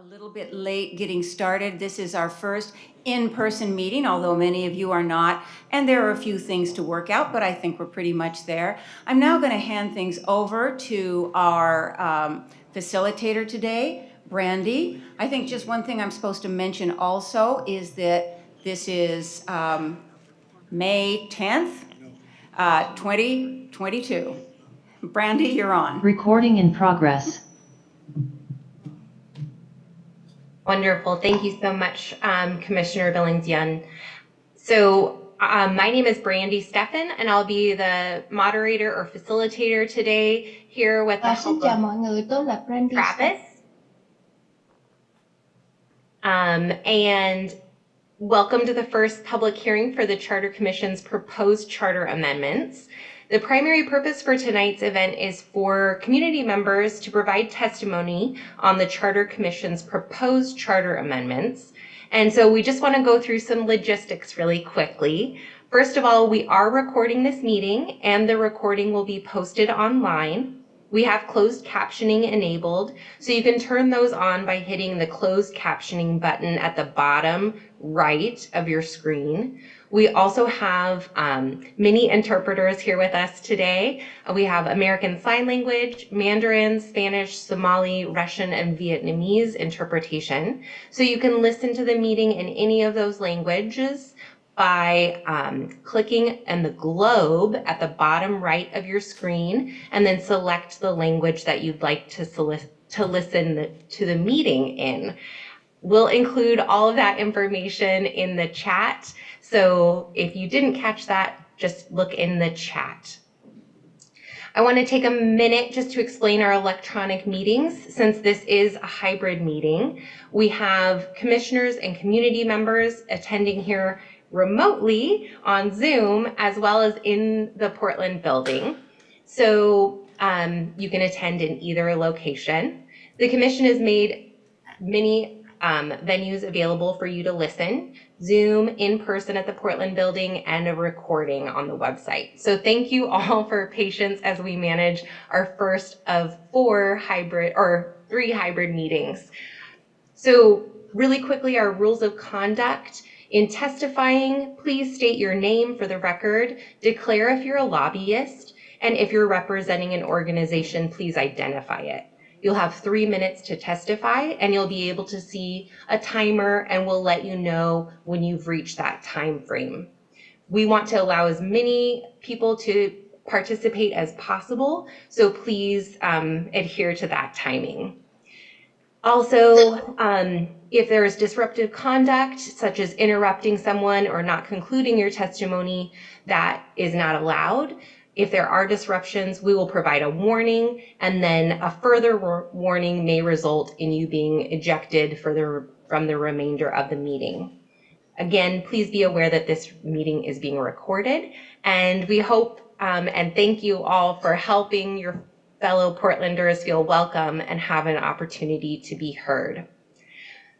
A little bit late getting started. This is our first in-person meeting, although many of you are not, and there are a few things to work out, but I think we're pretty much there. I'm now going to hand things over to our facilitator today, Brandy. I think just one thing I'm supposed to mention also is that this is May 10th, 2022. Brandy, you're on. Recording in progress. Wonderful. Thank you so much, Commissioner Billings-Young. So my name is Brandy Steffen, and I'll be the moderator or facilitator today here with the help Xin chào mọi người, tôi là Brandy Travis. And welcome to the first public hearing for the Charter Commission's proposed charter amendments. The primary purpose for tonight's event is for community members to provide testimony on the Charter Commission's proposed charter amendments. And so we just want to go through some logistics really quickly. First of all, we are recording this meeting and the recording will be posted online. We have closed captioning enabled, so you can turn those on by hitting the closed captioning button at the bottom right of your screen. We also have many interpreters here with us today. We have American Sign Language, Mandarin, Spanish, Somali, Russian, and Vietnamese interpretation. So you can listen to the meeting in any of those languages by clicking on the globe at the bottom right of your screen and then select the language that you'd like to listen to the meeting in. We'll include all of that information in the chat. So if you didn't catch that, just look in the chat. I want to take a minute just to explain our electronic meetings. Since this is a hybrid meeting, we have commissioners and community members attending here remotely on Zoom, as well as in the Portland building. So you can attend in either location. The commission has made many venues available for you to listen: Zoom, in person at the Portland building, and a recording on the website. So thank you all for patience as we manage our first of three hybrid meetings. So really quickly, our rules of conduct. In testifying, please state your name for the record, declare if you're a lobbyist, and if you're representing an organization, please identify it. You'll have 3 minutes to testify, and you'll be able to see a timer, and we'll let you know when you've reached that time frame. We want to allow as many people to participate as possible, so please adhere to that timing. Also, if there is disruptive conduct, such as interrupting someone or not concluding your testimony, that is not allowed. If there are disruptions, we will provide a warning, and then a further warning may result in you being ejected from the remainder of the meeting. Again, please be aware that this meeting is being recorded, and we hope and thank you all for helping your fellow Portlanders feel welcome and have an opportunity to be heard.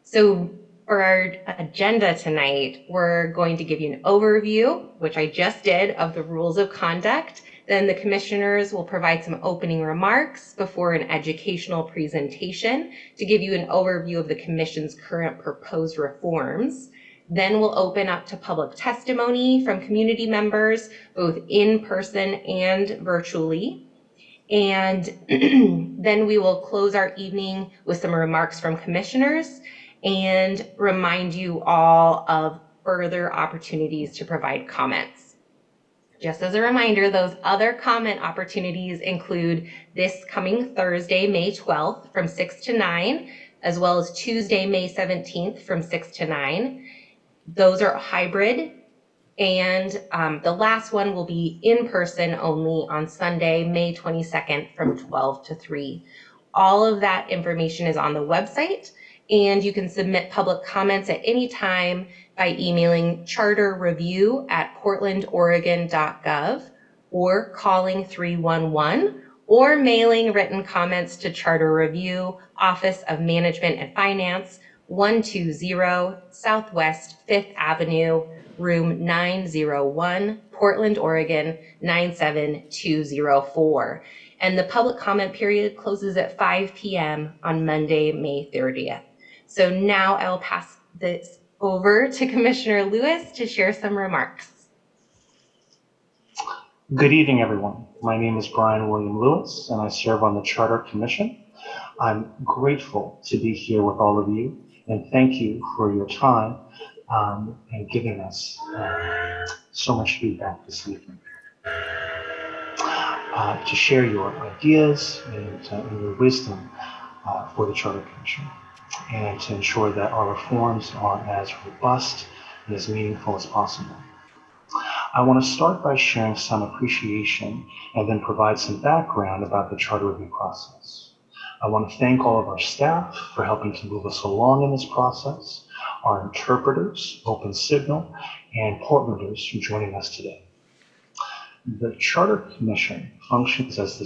So for our agenda tonight, we're going to give you an overview, which I just did, of the rules of conduct. Then the commissioners will provide some opening remarks before an educational presentation to give you an overview of the commission's current proposed reforms. Then we'll open up to public testimony from community members, both in person and virtually. And then we will close our evening with some remarks from commissioners and remind you all of further opportunities to provide comments. Just as a reminder, those other comment opportunities include this coming Thursday, May 12th from 6 to 9, as well as Tuesday, May 17th from 6 to 9. Those are hybrid. And the last one will be in person only on Sunday, May 22nd from 12 to 3. All of that information is on the website, and you can submit public comments at any time by emailing charterreview@portlandoregon.gov or calling 311 or mailing written comments to Charter Review, Office of Management and Finance, 120 Southwest 5th Avenue, room 901, Portland, Oregon, 97204. And the public comment period closes at 5 p.m. on Monday, May 30th. So now I'll pass this over to Commissioner Lewis to share some remarks. Good evening, everyone. My name is Brian William Lewis, and I serve on the Charter Commission. I'm grateful to be here with all of you, and thank you for your time and giving us so much feedback this evening. To share your ideas and your wisdom for the Charter Commission, and to ensure that our reforms are as robust and as meaningful as possible. I want to start by sharing some appreciation and then provide some background about the charter review process. I want to thank all of our staff for helping to move us along in this process, our interpreters, Open Signal, and Portlanders who are joining us today. The Charter Commission functions as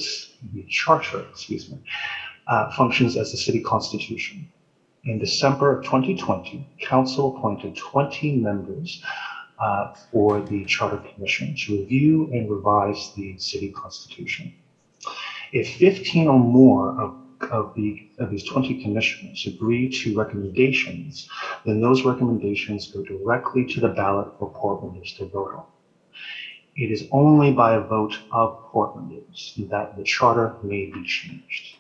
functions as the city constitution. In December of 2020, Council appointed 20 members for the Charter Commission to review and revise the city constitution. If 15 or more of these 20 commissioners agree to recommendations, then those recommendations go directly to the ballot for Portlanders to vote on. It is only by a vote of Portlanders that the charter may be changed.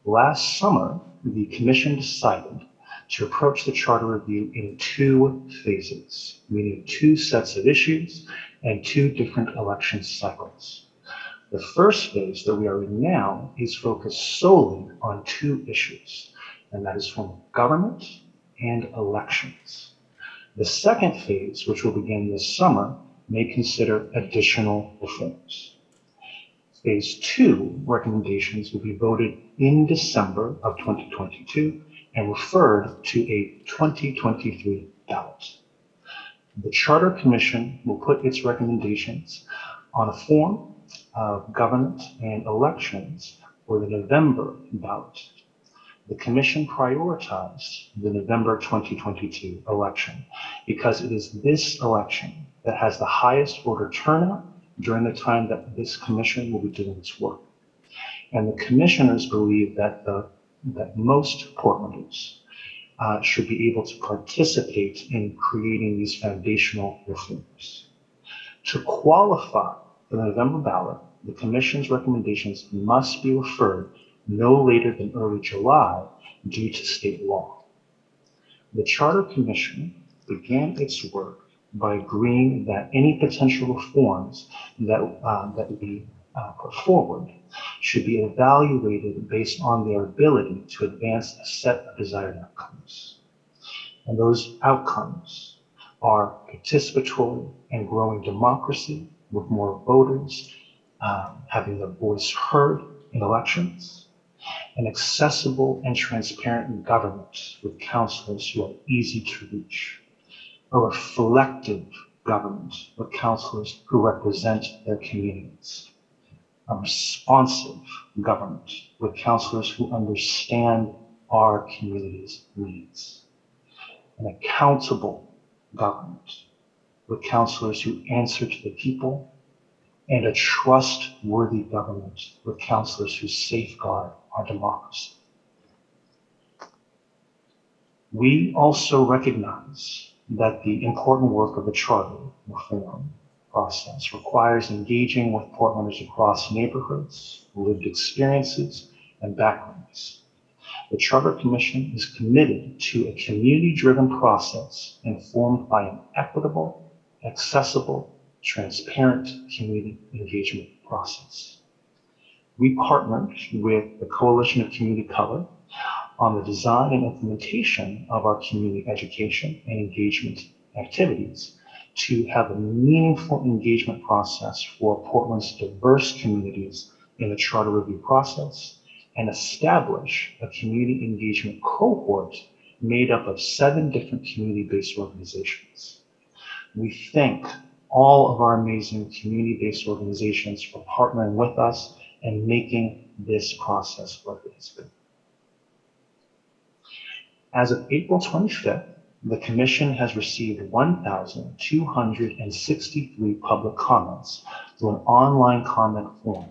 Last summer, the commission decided to approach the charter review in 2 phases, meaning 2 sets of issues and 2 different election cycles. The first phase that we are in now is focused solely on 2 issues, and that is form of government and elections. The second phase, which will begin this summer, may consider additional reforms. Phase 2 recommendations will be voted in December of 2022 and referred to a 2023 ballot. The Charter Commission will put its recommendations on a form of government and elections for the November ballot. The Commission prioritized the November 2022 election because it is this election that has the highest voter turnout during the time that this commission will be doing its work. And the commissioners believe that most Portlanders should be able to participate in creating these foundational reforms. To qualify for the November ballot, the commission's recommendations must be referred no later than early July due to state law. The Charter Commission began its work by agreeing that any potential reforms that we put forward should be evaluated based on their ability to advance a set of desired outcomes. And those outcomes are participatory and growing democracy with more voters having their voice heard in elections, an accessible and transparent government with councilors who are easy to reach, a reflective government with councilors who represent their communities, a responsive government with councilors who understand our community's needs, an accountable government with councilors who answer to the people, and a trustworthy government with councilors who safeguard our democracy. We also recognize that the important work of the charter reform process requires engaging with Portlanders across neighborhoods, lived experiences, and backgrounds. The Charter Commission is committed to a community-driven process informed by an equitable, accessible, transparent community engagement process. We partnered with the Coalition of Community Color on the design and implementation of our community education and engagement activities to have a meaningful engagement process for Portland's diverse communities in the charter review process and establish a community engagement cohort made up of 7 different community-based organizations. We thank all of our amazing community-based organizations for partnering with us and making this process what it has been. As of April 25th, the Commission has received 1,263 public comments through an online comment form,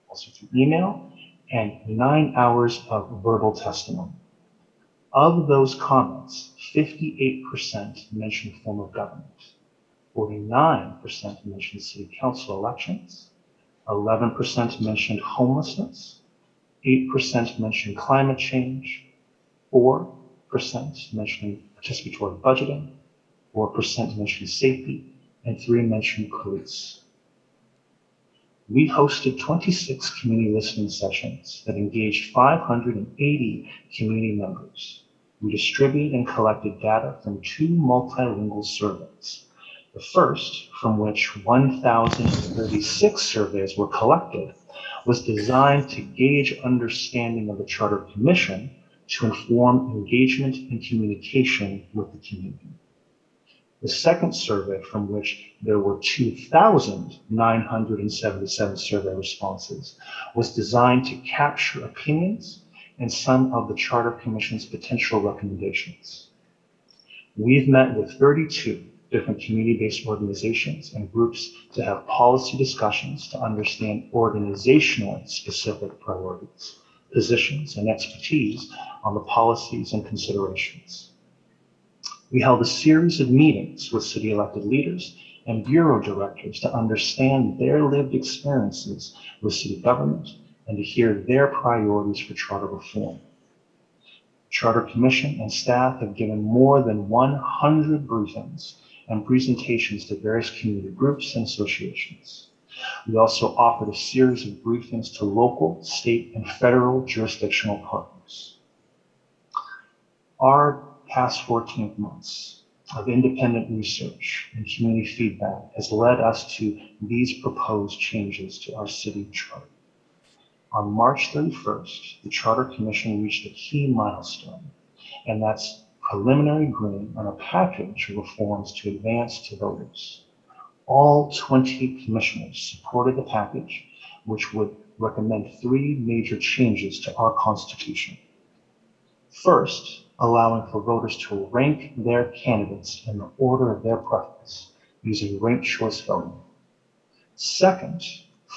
also through email, and 9 hours of verbal testimony. Of those comments, 58% mentioned form of government, 49% mentioned city council elections, 11% mentioned homelessness, 8% mentioned climate change, 4% mentioned participatory budgeting, 4% mentioned safety, and 3 mentioned police. We hosted 26 community listening sessions that engaged 580 community members. We distributed and collected data from 2 multilingual surveys. The first, from which 1,036 surveys were collected, was designed to gauge understanding of the Charter Commission to inform engagement and communication with the community. The second survey, from which there were 2,977 survey responses, was designed to capture opinions and some of the Charter Commission's potential recommendations. We've met with 32 different community-based organizations and groups to have policy discussions to understand organizationally specific priorities, positions, and expertise on the policies and considerations. We held a series of meetings with city elected leaders and bureau directors to understand their lived experiences with city government and to hear their priorities for charter reform. Charter Commission and staff have given more than 100 briefings and presentations to various community groups and associations. We also offered a series of briefings to local, state, and federal jurisdictional partners. Our past 14 months of independent research and community feedback has led us to these proposed changes to our city charter. On March 31st, the Charter Commission reached a key milestone, and that's preliminary agreement on a package of reforms to advance to voters. All 20 commissioners supported the package, which would recommend 3 major changes to our Constitution. First, allowing for voters to rank their candidates in the order of their preference using ranked choice voting. Second,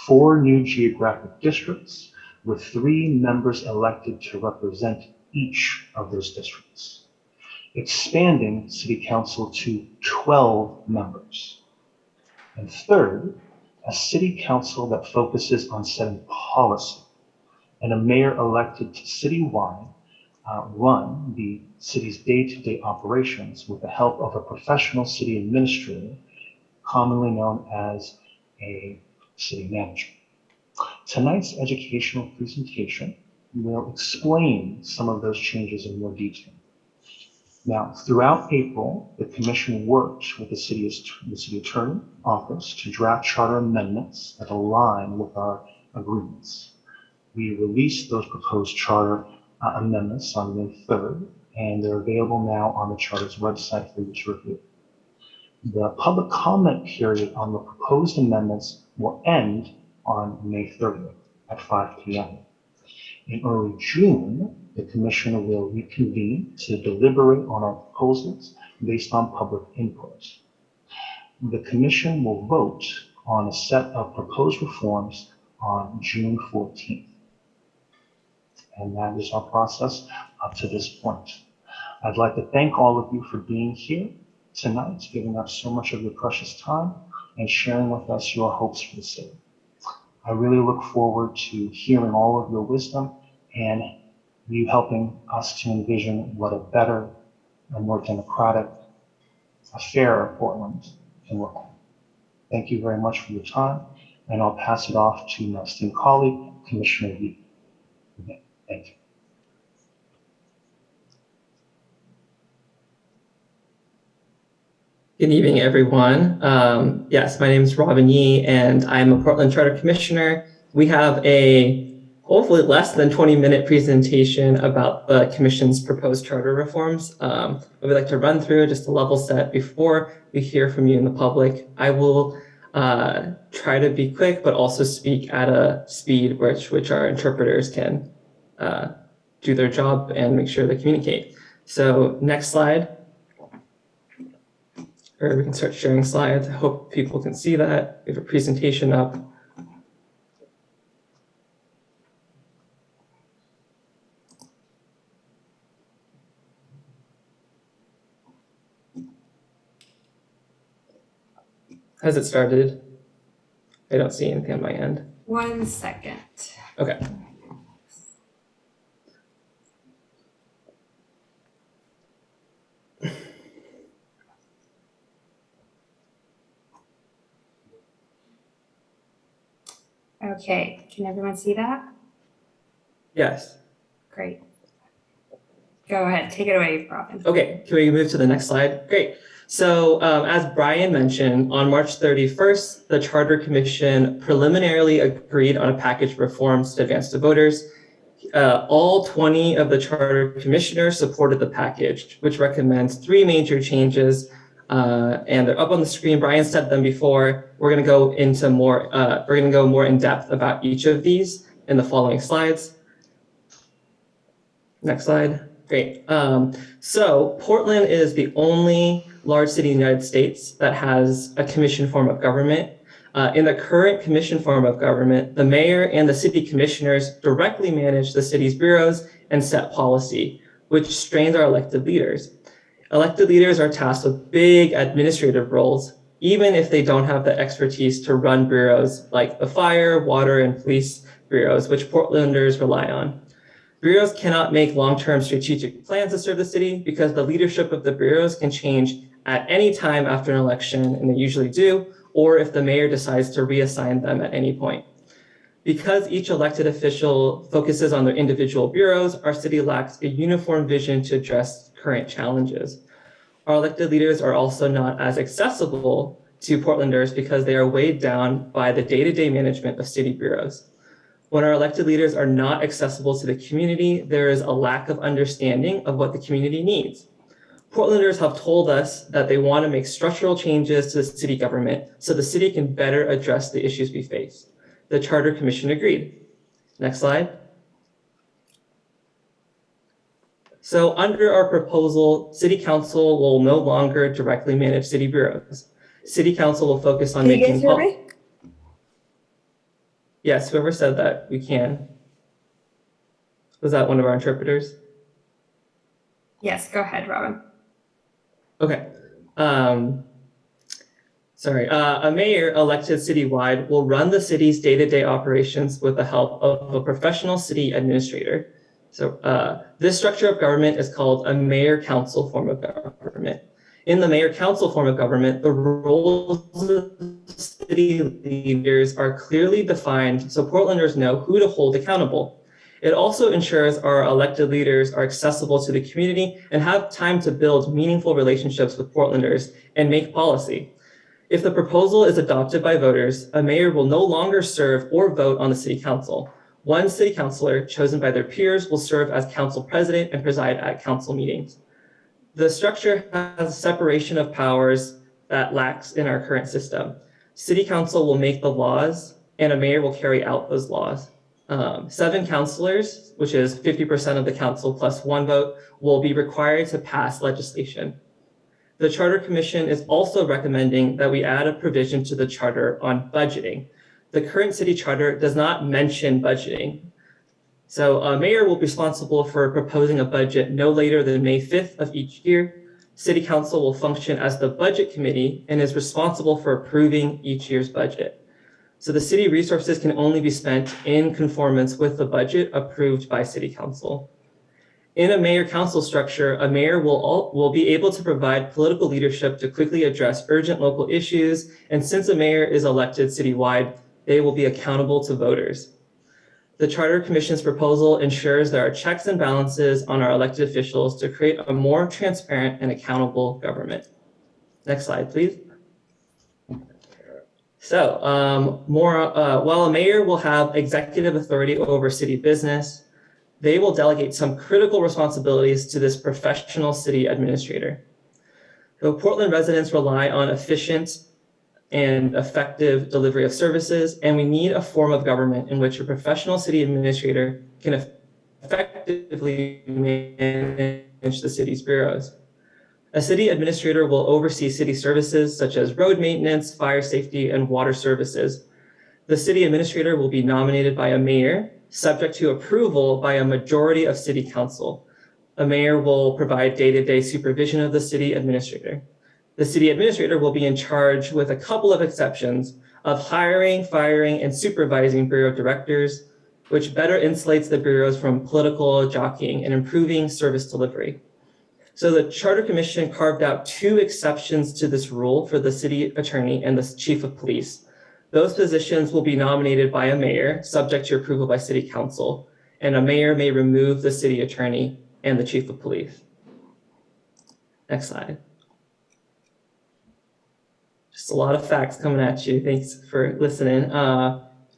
4 new geographic districts with 3 members elected to represent each of those districts, expanding city council to 12 members. And third, a city council that focuses on setting policy and a mayor elected to citywide run the city's day-to-day operations with the help of a professional city administrator, commonly known as a city manager. Tonight's educational presentation will explain some of those changes in more detail. Now, throughout April, the Commission worked with the City Attorney Office to draft charter amendments that align with our agreements. We released those proposed charter amendments on May 3rd, and they're available now on the Charter's website for you to review. The public comment period on the proposed amendments will end on May 30th at 5 p.m. In early June, the Commission will reconvene to deliberate on our proposals based on public input. The Commission will vote on a set of proposed reforms on June 14th. And that is our process up to this point. I'd like to thank all of you for being here tonight, giving up so much of your precious time and sharing with us your hopes for the city. I really look forward to hearing all of your wisdom and you helping us to envision what a better and more democratic, a fairer Portland can look like. Thank you very much for your time, and I'll pass it off to my esteemed colleague, Commissioner Lee. Thank you. Good evening, everyone. Yes, my name is Robin Yee, and I'm a Portland Charter Commissioner. We have a hopefully less than 20-minute presentation about the Commission's proposed charter reforms. We'd like to run through just a level set before we hear from you in the public. I will try to be quick, but also speak at a speed which our interpreters can do their job and make sure they communicate. So next slide. Or we can start sharing slides. I hope people can see that. We have a presentation up. Has it started? I don't see anything on my end. 1 second. Okay. Okay, can everyone see that? Yes. Great. Go ahead, take it away, Robin. Okay, can we move to the next slide? Great. So as Brian mentioned, on March 31st, the Charter Commission preliminarily agreed on a package of reforms to advance to voters. All 20 of the Charter Commissioners supported the package, which recommends 3 major changes, and they're up on the screen. Brian said them before. We're going to go into more. We're going to go more in depth about each of these in the following slides. Next slide. Great. So Portland is the only large city in the United States that has a commission form of government. In the current commission form of government, the mayor and the city commissioners directly manage the city's bureaus and set policy, which strains our elected leaders. Elected leaders are tasked with big administrative roles, even if they don't have the expertise to run bureaus like the fire, water, and police bureaus, which Portlanders rely on. Bureaus cannot make long-term strategic plans to serve the city because the leadership of the bureaus can change at any time after an election, and they usually do, or if the mayor decides to reassign them at any point. Because each elected official focuses on their individual bureaus, our city lacks a uniform vision to address current challenges. Our elected leaders are also not as accessible to Portlanders because they are weighed down by the day-to-day management of city bureaus. When our elected leaders are not accessible to the community, there is a lack of understanding of what the community needs. Portlanders have told us that they want to make structural changes to the city government so the city can better address the issues we face. The Charter Commission agreed. Next slide. So under our proposal, City Council will no longer directly manage city bureaus. City Council will focus on making... Can you guys hear me? Yes, whoever said that, we can. Was that one of our interpreters? Yes, go ahead, Robin. Okay. Sorry. A mayor elected citywide will run the city's day-to-day operations with the help of a professional city administrator. So this structure of government is called a mayor-council form of government. In the mayor-council form of government, the roles of city leaders are clearly defined so Portlanders know who to hold accountable. It also ensures our elected leaders are accessible to the community and have time to build meaningful relationships with Portlanders and make policy. If the proposal is adopted by voters, a mayor will no longer serve or vote on the city council. One city councilor chosen by their peers will serve as council president and preside at council meetings. The structure has a separation of powers that lacks in our current system. City council will make the laws and a mayor will carry out those laws. 7 councilors, which is 50% of the council plus 1 vote, will be required to pass legislation. The Charter Commission is also recommending that we add a provision to the charter on budgeting. The current city charter does not mention budgeting. So a mayor will be responsible for proposing a budget no later than May 5th of each year. City council will function as the budget committee and is responsible for approving each year's budget. So the city resources can only be spent in conformance with the budget approved by city council. In a mayor-council structure, a mayor will be able to provide political leadership to quickly address urgent local issues, and since a mayor is elected citywide, they will be accountable to voters. The Charter Commission's proposal ensures there are checks and balances on our elected officials to create a more transparent and accountable government. Next slide, please. So, while a mayor will have executive authority over city business, they will delegate some critical responsibilities to this professional city administrator. Though Portland residents rely on efficient and effective delivery of services, and we need a form of government in which a professional city administrator can effectively manage the city's bureaus. A city administrator will oversee city services such as road maintenance, fire safety, and water services. The city administrator will be nominated by a mayor, subject to approval by a majority of city council. A mayor will provide day-to-day supervision of the city administrator. The city administrator will be in charge, with a couple of exceptions, of hiring, firing, and supervising bureau directors, which better insulates the bureaus from political jockeying and improving service delivery. So the Charter Commission carved out 2 exceptions to this rule for the city attorney and the chief of police. Those positions will be nominated by a mayor, subject to approval by city council, and a mayor may remove the city attorney and the chief of police. Next slide. Just a lot of facts coming at you. Thanks for listening.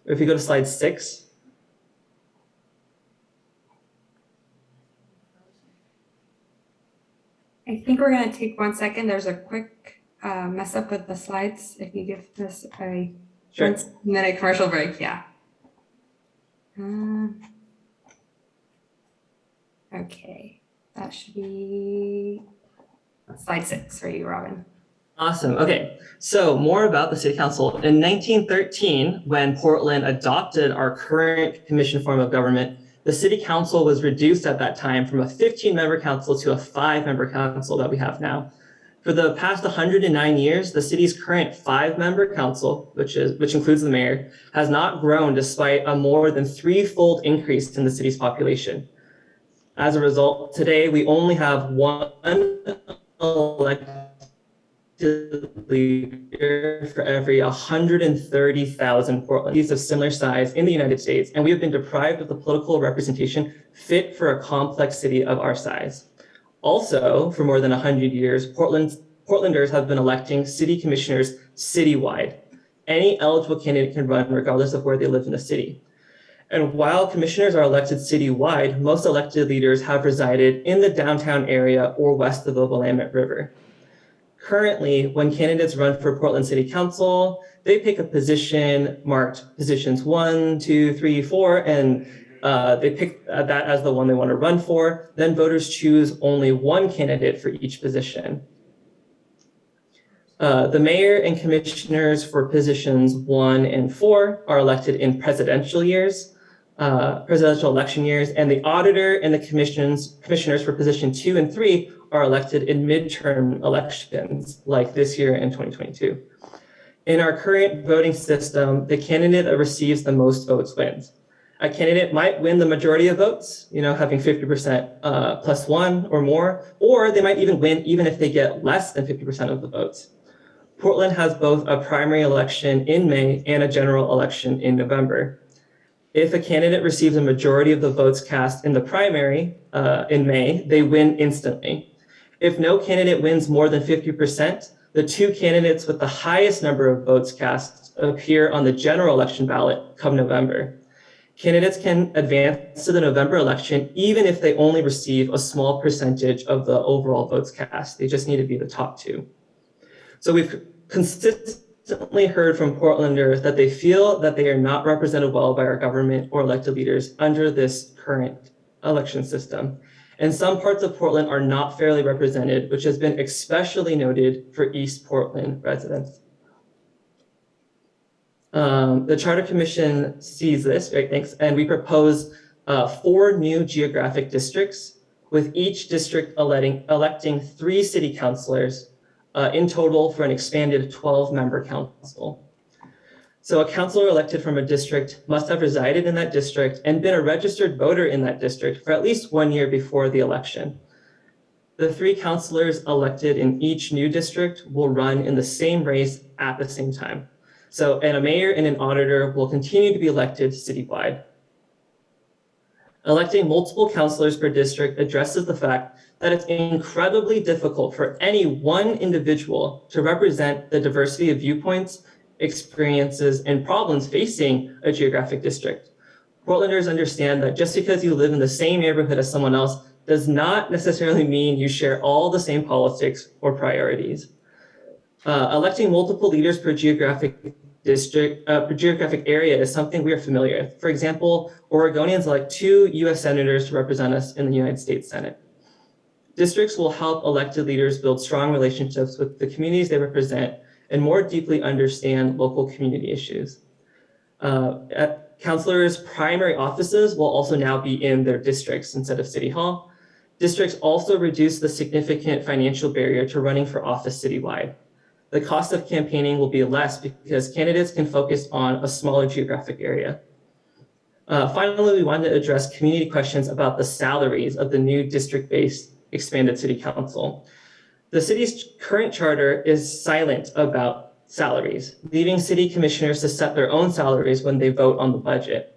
If you go to slide 6. I think we're going to take 1 second. There's a quick mess up with the slides. If you give this a Sure. 1 minute commercial break, yeah. Okay, that should be slide 6 for you, Robin. Awesome. Okay, so more about the city council. In 1913, when Portland adopted our current commission form of government, the city council was reduced at that time from a 15-member council to a 5-member council that we have now. For the past 109 years, the city's current 5-member council, which includes the mayor, has not grown despite a more than 3-fold increase in the city's population. As a result, today we only have 1 elected leader for every 130,000 Portlanders of similar size in the United States, and we have been deprived of the political representation fit for a complex city of our size. Also, for more than 100 years, Portlanders have been electing city commissioners citywide. Any eligible candidate can run regardless of where they live in the city. And while commissioners are elected citywide, most elected leaders have resided in the downtown area or west of the Willamette River. Currently, when candidates run for Portland City Council, they pick a position marked positions 1, 2, 3, 4, and they pick that as the one they want to run for. Then voters choose only 1 candidate for each position. The mayor and commissioners for positions 1 and 4 are elected in presidential election years, and the auditor and the commissioners for position 2 and 3 are elected in midterm elections, like this year in 2022. In our current voting system, the candidate that receives the most votes wins. A candidate might win the majority of votes, having 50% plus 1 or more, or they might even win even if they get less than 50% of the votes. Portland has both a primary election in May and a general election in November. If a candidate receives a majority of the votes cast in the primary in May, they win instantly. If no candidate wins more than 50%, the 2 candidates with the highest number of votes cast appear on the general election ballot come November. Candidates can advance to the November election even if they only receive a small percentage of the overall votes cast. They just need to be the top 2. So we've consistently heard from Portlanders that they feel that they are not represented well by our government or elected leaders under this current election system. And some parts of Portland are not fairly represented, which has been especially noted for East Portland residents. The Charter Commission sees this, right, thanks, and we propose 4 new geographic districts, with each district electing 3 city councilors in total for an expanded 12-member council. So a councilor elected from a district must have resided in that district and been a registered voter in that district for at least 1 year before the election. The 3 councilors elected in each new district will run in the same race at the same time. And a mayor and an auditor will continue to be elected citywide. Electing multiple councilors per district addresses the fact that it's incredibly difficult for any one individual to represent the diversity of viewpoints, experiences, and problems facing a geographic district. Portlanders understand that just because you live in the same neighborhood as someone else does not necessarily mean you share all the same politics or priorities. Electing multiple leaders per geographic area is something we are familiar with. For example, Oregonians elect 2 US senators to represent us in the United States Senate. Districts will help elected leaders build strong relationships with the communities they represent and more deeply understand local community issues. Councilors' primary offices will also now be in their districts instead of City Hall. Districts also reduce the significant financial barrier to running for office citywide. The cost of campaigning will be less because candidates can focus on a smaller geographic area. Finally, we wanted to address community questions about the salaries of the new district-based expanded city council. The city's current charter is silent about salaries, leaving city commissioners to set their own salaries when they vote on the budget.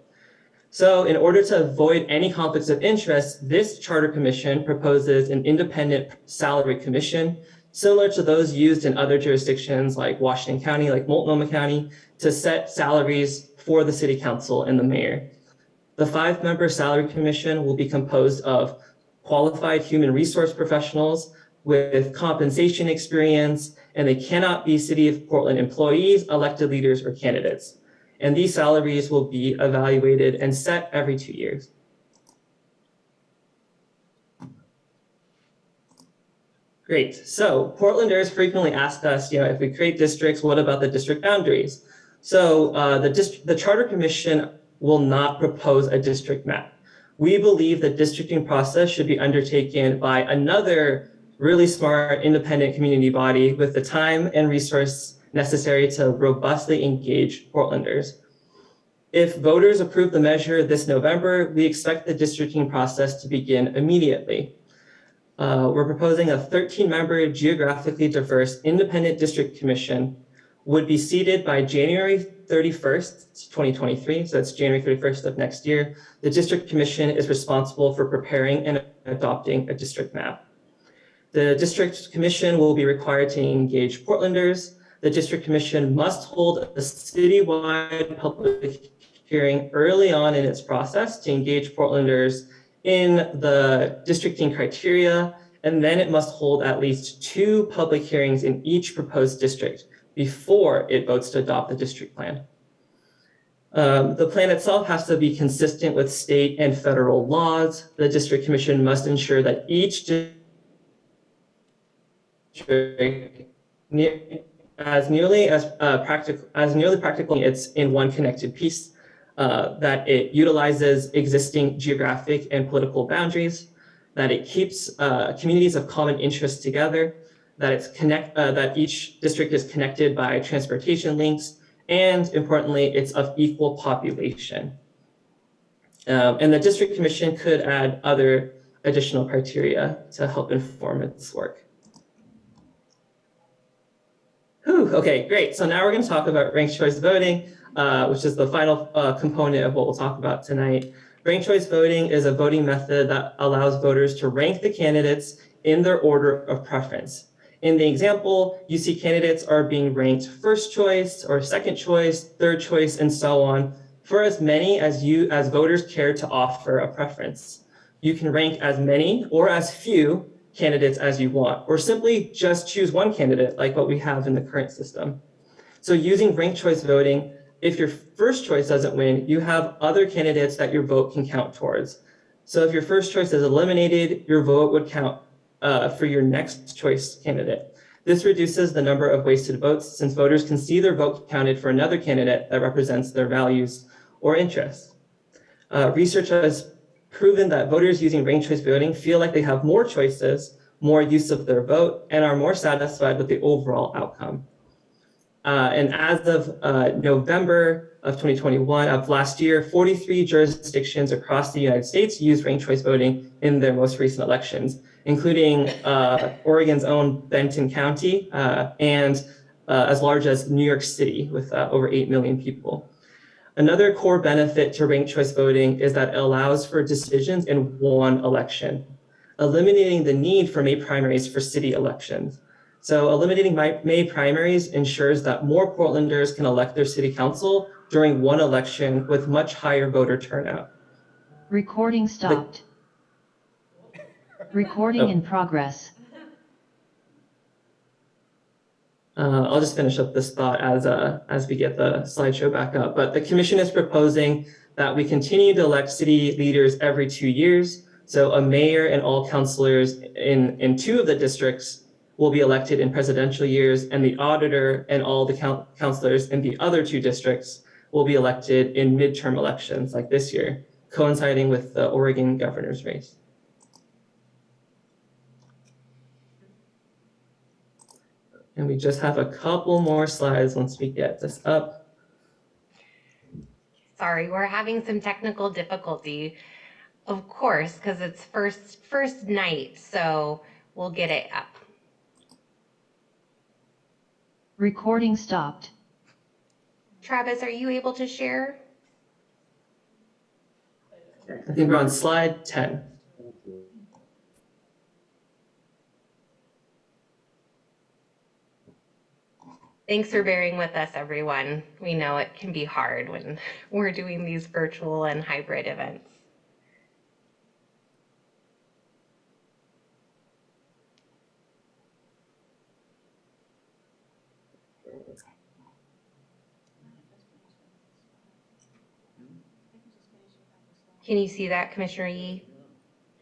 So in order to avoid any conflicts of interest, this charter commission proposes an independent salary commission, similar to those used in other jurisdictions like Washington County, like Multnomah County, to set salaries for the city council and the mayor. The 5-member salary commission will be composed of qualified human resource professionals with compensation experience, and they cannot be City of Portland employees, elected leaders, or candidates. And these salaries will be evaluated and set every 2 years. Great. So Portlanders frequently ask us, if we create districts, what about the district boundaries? So the Charter Commission will not propose a district map. We believe the districting process should be undertaken by another really smart, independent community body with the time and resource necessary to robustly engage Portlanders. If voters approve the measure this November, we expect the districting process to begin immediately. We're proposing a 13-member geographically diverse independent district commission would be seated by January 31st, 2023. So that's January 31st of next year. The district commission is responsible for preparing and adopting a district map. The district commission will be required to engage Portlanders. The district commission must hold a citywide public hearing early on in its process to engage Portlanders in the districting criteria, and then it must hold at least 2 public hearings in each proposed district before it votes to adopt the district plan. The plan itself has to be consistent with state and federal laws. The district commission must ensure that each district, as nearly practical, it's in one connected piece, that it utilizes existing geographic and political boundaries, that it keeps communities of common interest together, that that each district is connected by transportation links, and importantly, it's of equal population. And the district commission could add other additional criteria to help inform its work. Okay, great. So now we're going to talk about ranked choice voting, which is the final component of what we'll talk about tonight. Ranked choice voting is a voting method that allows voters to rank the candidates in their order of preference. In the example, you see candidates are being ranked first choice or second choice, third choice, and so on, for as many as voters care to offer a preference. You can rank as many or as few candidates as you want, or simply just choose one candidate like what we have in the current system. So using ranked choice voting, if your first choice doesn't win, you have other candidates that your vote can count towards. So if your first choice is eliminated, your vote would count for your next choice candidate. This reduces the number of wasted votes since voters can see their vote counted for another candidate that represents their values or interests. Research has proven that voters using ranked choice voting feel like they have more choices, more use of their vote, and are more satisfied with the overall outcome. And as of November of 2021, of last year, 43 jurisdictions across the United States used ranked choice voting in their most recent elections, including Oregon's own Benton County and as large as New York City with over 8 million people. Another core benefit to ranked choice voting is that it allows for decisions in one election, eliminating the need for May primaries for city elections. So eliminating May primaries ensures that more Portlanders can elect their city council during one election with much higher voter turnout. Recording stopped. Recording in progress. I'll just finish up this thought as we get the slideshow back up. But the commission is proposing that we continue to elect city leaders every 2 years. So a mayor and all councilors in 2 of the districts will be elected in presidential years, and the auditor and all the councilors in the other 2 districts will be elected in midterm elections like this year, coinciding with the Oregon governor's race. And we just have a couple more slides once we get this up. Sorry, we're having some technical difficulty, of course, because it's first night, so we'll get it up. Recording stopped. Travis, are you able to share? I think we're on slide 10. Thanks for bearing with us, everyone. We know it can be hard when we're doing these virtual and hybrid events. Can you see that, Commissioner Yee?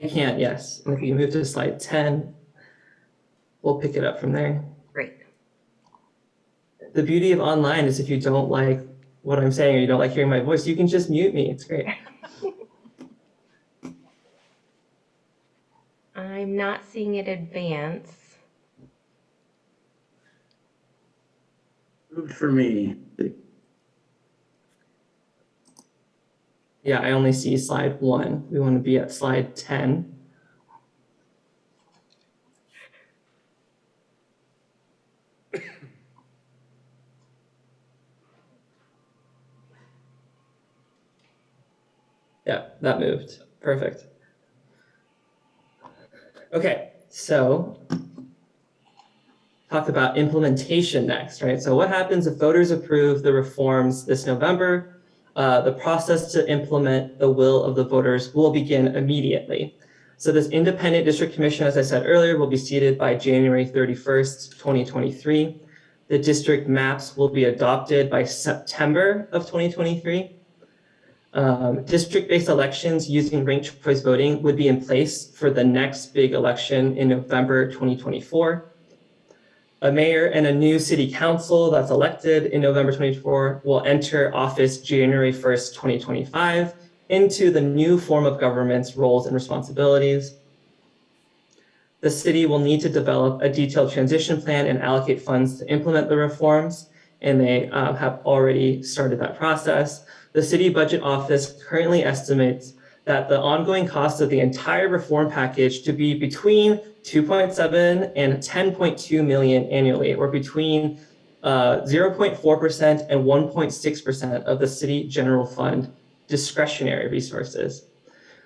I can, yes. And if you move to slide 10, we'll pick it up from there. Great. The beauty of online is if you don't like what I'm saying or you don't like hearing my voice, you can just mute me. It's great. I'm not seeing it advance. Moved for me. Yeah, I only see slide 1. We want to be at slide 10. Yeah, that moved. Perfect. Okay, so talk about implementation next, right? So what happens if voters approve the reforms this November? The process to implement the will of the voters will begin immediately. So this independent district commission, as I said earlier, will be seated by January 31st, 2023. The district maps will be adopted by September of 2023. District-based elections using ranked choice voting would be in place for the next big election in November 2024. A mayor and a new city council that's elected in November 2024 will enter office January 1st, 2025 into the new form of government's roles and responsibilities. The city will need to develop a detailed transition plan and allocate funds to implement the reforms, and they have already started that process. The city budget office currently estimates that the ongoing cost of the entire reform package to be between 2.7 and 10.2 million annually, or between 0.4% and 1.6% of the city general fund discretionary resources.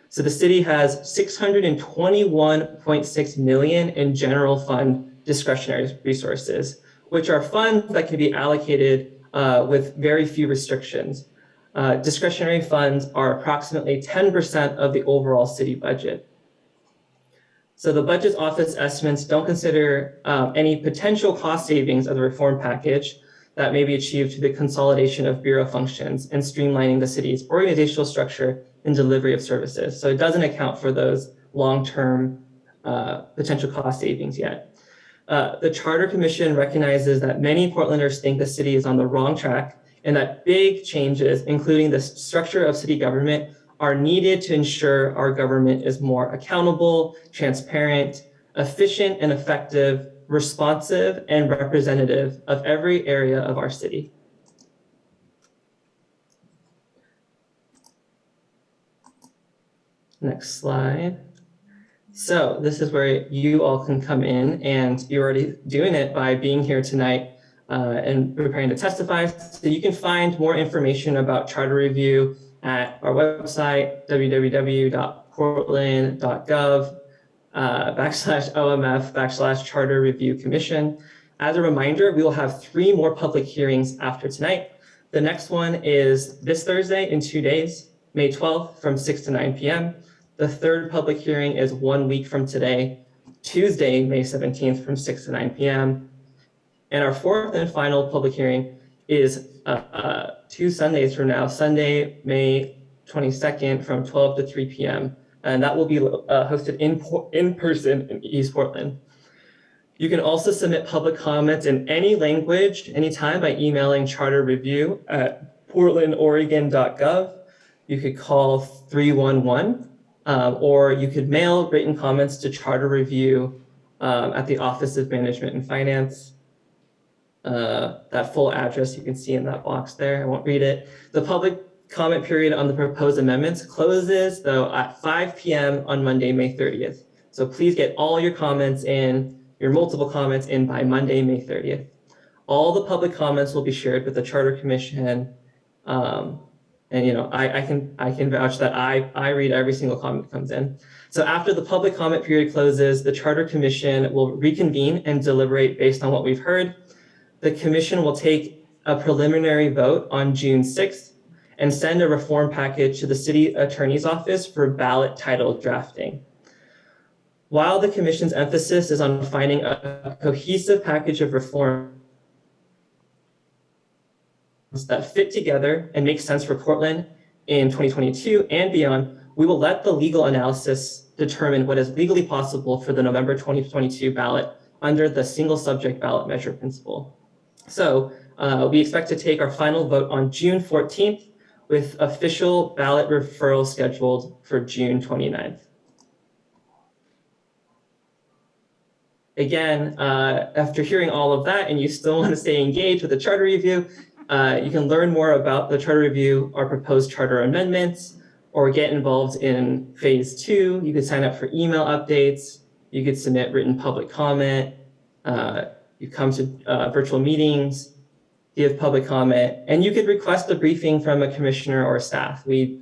So the city has 621.6 million in general fund discretionary resources, which are funds that can be allocated with very few restrictions. Discretionary funds are approximately 10% of the overall city budget. So the budget office estimates don't consider any potential cost savings of the reform package that may be achieved through the consolidation of bureau functions and streamlining the city's organizational structure and delivery of services. So it doesn't account for those long-term potential cost savings yet. The Charter Commission recognizes that many Portlanders think the city is on the wrong track and that big changes, including the structure of city government, are needed to ensure our government is more accountable, transparent, efficient, and effective, responsive, and representative of every area of our city. Next slide. So this is where you all can come in, and you're already doing it by being here tonight and preparing to testify. So you can find more information about charter review at our website, www.portland.gov/OMF/Charter Review Commission. As a reminder, we will have 3 more public hearings after tonight. The next one is this Thursday in 2 days, May 12th from 6 to 9 p.m. The third public hearing is 1 week from today, Tuesday, May 17th from 6 to 9 p.m. And our fourth and final public hearing is 2 Sundays from now, Sunday, May 22nd from 12 to 3 p.m. And that will be hosted in person in East Portland. You can also submit public comments in any language, anytime by emailing charterreview@portlandoregon.gov. You could call 311, or you could mail written comments to Charter Review at the Office of Management and Finance. That full address you can see in that box there. I won't read it. The public comment period on the proposed amendments closes though at 5 p.m. on Monday, May 30th. So please get all your comments in, your multiple comments in by Monday, May 30th. All the public comments will be shared with the Charter Commission. And you know, I can vouch that I read every single comment that comes in. So after the public comment period closes, the Charter Commission will reconvene and deliberate based on what we've heard. The Commission will take a preliminary vote on June 6th and send a reform package to the City Attorney's Office for ballot title drafting. While the Commission's emphasis is on finding a cohesive package of reforms that fit together and make sense for Portland in 2022 and beyond, we will let the legal analysis determine what is legally possible for the November 2022 ballot under the single subject ballot measure principle. So we expect to take our final vote on June 14th with official ballot referral scheduled for June 29th. Again, after hearing all of that and you still want to stay engaged with the charter review, you can learn more about the charter review, our proposed charter amendments, or get involved in phase 2. You could sign up for email updates. You could submit written public comment. You come to virtual meetings, give public comment, and you could request a briefing from a commissioner or staff. We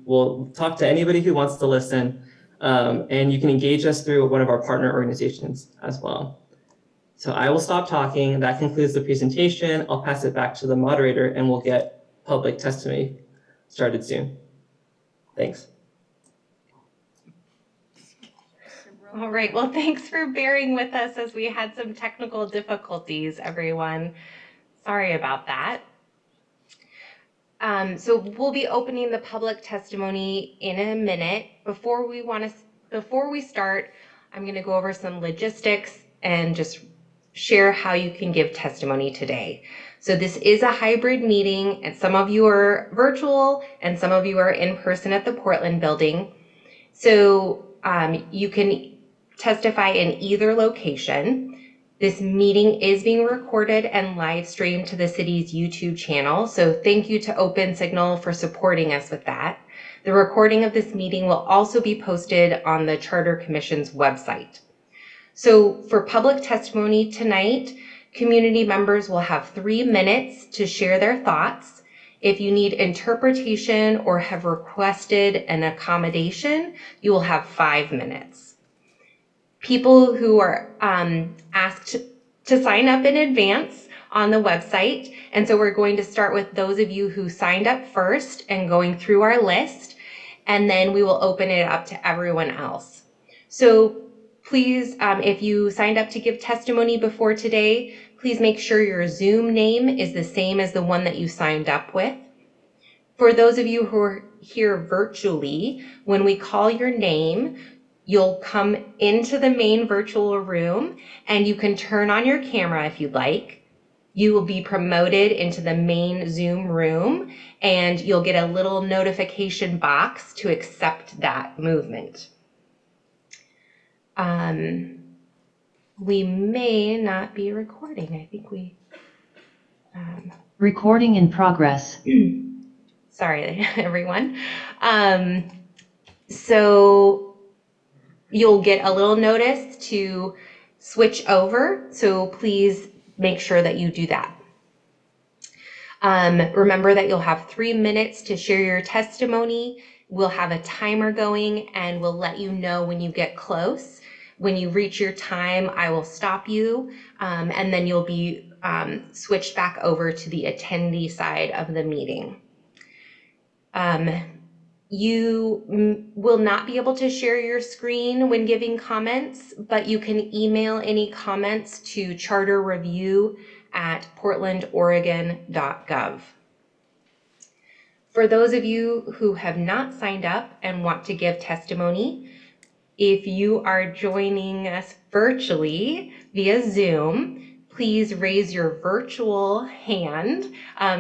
will talk to anybody who wants to listen, and you can engage us through one of our partner organizations as well. So I will stop talking. That concludes the presentation. I'll pass it back to the moderator and we'll get public testimony started soon. Thanks. All right, well, thanks for bearing with us as we had some technical difficulties, everyone. Sorry about that. So we'll be opening the public testimony in a minute. Before we start, I'm going to go over some logistics and just share how you can give testimony today. So this is a hybrid meeting, and some of you are virtual and some of you are in person at the Portland building. So you can testify in either location. This meeting is being recorded and live streamed to the city's YouTube channel. So thank you to Open Signal for supporting us with that. The recording of this meeting will also be posted on the Charter Commission's website. So for public testimony tonight, community members will have 3 minutes to share their thoughts. If you need interpretation or have requested an accommodation, you will have 5 minutes. People who are asked to sign up in advance on the website. And so we're going to start with those of you who signed up first and going through our list, and then we will open it up to everyone else. So please, if you signed up to give testimony before today, please make sure your Zoom name is the same as the one that you signed up with. For those of you who are here virtually, when we call your name, you'll come into the main virtual room and you can turn on your camera if you'd like. You will be promoted into the main Zoom room and you'll get a little notification box to accept that movement. We may not be recording. I think we... Recording in progress. Sorry, everyone. So you'll get a little notice to switch over. So please make sure that you do that. Remember that you'll have 3 minutes to share your testimony. We'll have a timer going and we'll let you know when you get close. When you reach your time, I will stop you, and then you'll be switched back over to the attendee side of the meeting. You will not be able to share your screen when giving comments, but you can email any comments to charterreview@portlandoregon.gov. For those of you who have not signed up and want to give testimony, if you are joining us virtually via Zoom, please raise your virtual hand.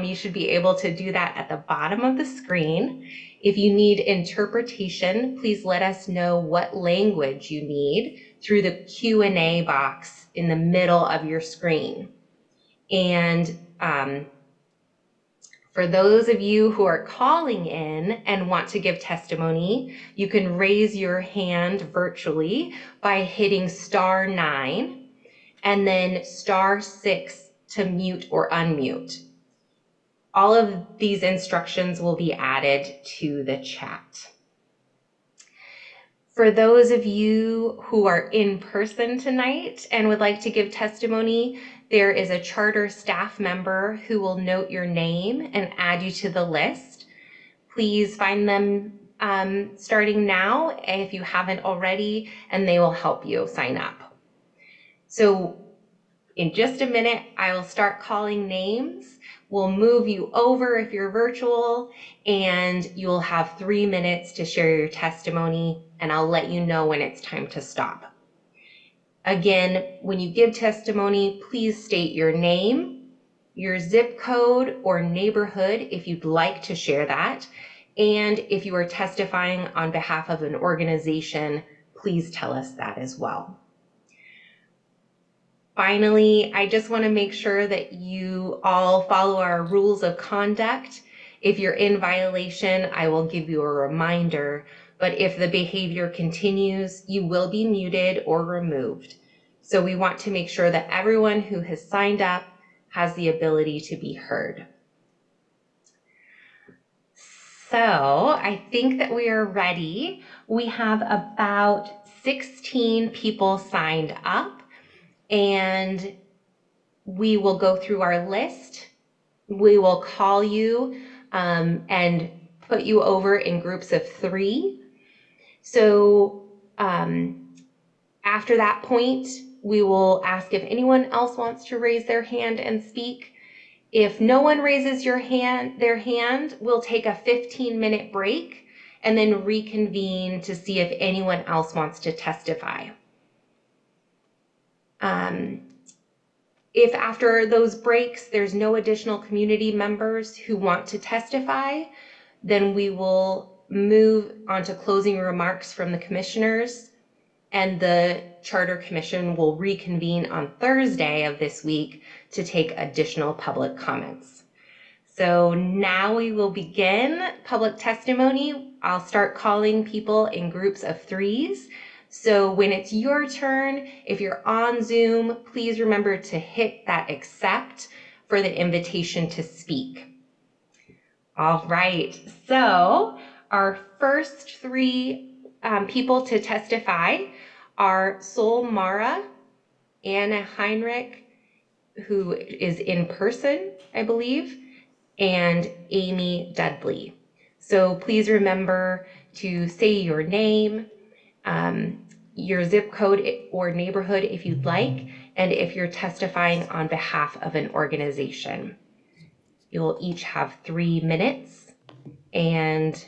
You should be able to do that at the bottom of the screen. If you need interpretation, please let us know what language you need through the Q&A box in the middle of your screen. And for those of you who are calling in and want to give testimony, you can raise your hand virtually by hitting *9 and then *6 to mute or unmute. All of these instructions will be added to the chat. For those of you who are in person tonight and would like to give testimony, there is a charter staff member who will note your name and add you to the list. Please find them starting now if you haven't already, and they will help you sign up. So in just a minute, I will start calling names. We'll move you over if you're virtual, and you'll have 3 minutes to share your testimony, and I'll let you know when it's time to stop. Again, when you give testimony, please state your name, your zip code or neighborhood if you'd like to share that, and if you are testifying on behalf of an organization, please tell us that as well. Finally, I just want to make sure that you all follow our rules of conduct. If you're in violation, I will give you a reminder, but if the behavior continues, you will be muted or removed. So we want to make sure that everyone who has signed up has the ability to be heard. So I think that we are ready. We have about 16 people signed up, and we will go through our list. We will call you and put you over in groups of 3. So after that point, we will ask if anyone else wants to raise their hand and speak. If no one raises their hand, we'll take a 15-minute break and then reconvene to see if anyone else wants to testify. If after those breaks there's no additional community members who want to testify, then we will move on to closing remarks from the commissioners, and the Charter Commission will reconvene on Thursday of this week to take additional public comments. So now we will begin public testimony. I'll start calling people in groups of 3s. So when it's your turn, if you're on Zoom, please remember to hit that accept for the invitation to speak. All right, so our first 3 people to testify are Sol Mara, Anna Heinrich, who is in person, I believe, and Amy Dudley. So please remember to say your name, your zip code or neighborhood if you'd like, and if you're testifying on behalf of an organization. You'll each have 3 minutes. And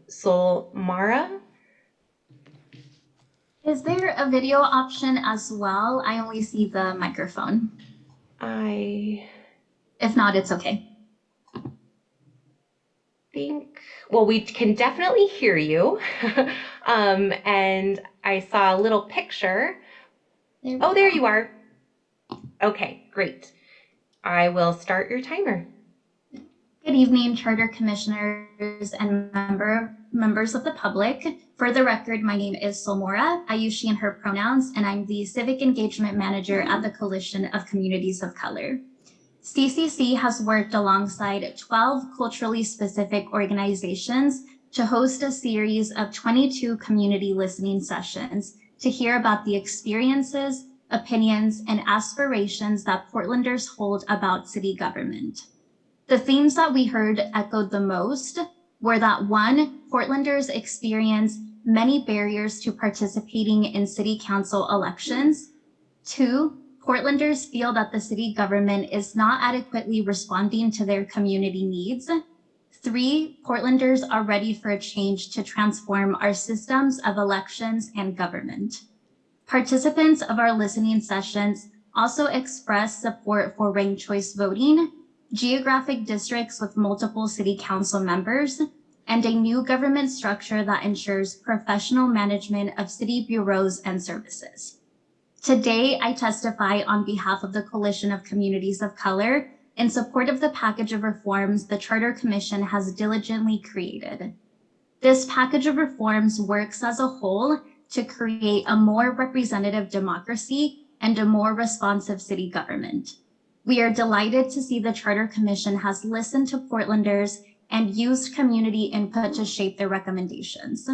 Sol Mara? Is there a video option as well? I only see the microphone. If not, it's okay. Well, we can definitely hear you. And I saw a little picture. There you are. Okay, great. I will start your timer. Good evening, Charter Commissioners and members of the public. For the record, my name is Solmora. I use she and her pronouns, and I'm the Civic Engagement Manager at the Coalition of Communities of Color. CCC has worked alongside 12 culturally specific organizations to host a series of 22 community listening sessions to hear about the experiences, opinions, and aspirations that Portlanders hold about city government. The themes that we heard echoed the most were that 1, Portlanders experience many barriers to participating in city council elections. 2, Portlanders feel that the city government is not adequately responding to their community needs. 3, Portlanders are ready for a change to transform our systems of elections and government. Participants of our listening sessions also expressed support for ranked choice voting, geographic districts with multiple city council members, and a new government structure that ensures professional management of city bureaus and services. Today, I testify on behalf of the Coalition of Communities of Color in support of the package of reforms the Charter Commission has diligently created. This package of reforms works as a whole to create a more representative democracy and a more responsive city government. We are delighted to see the Charter Commission has listened to Portlanders and used community input to shape their recommendations.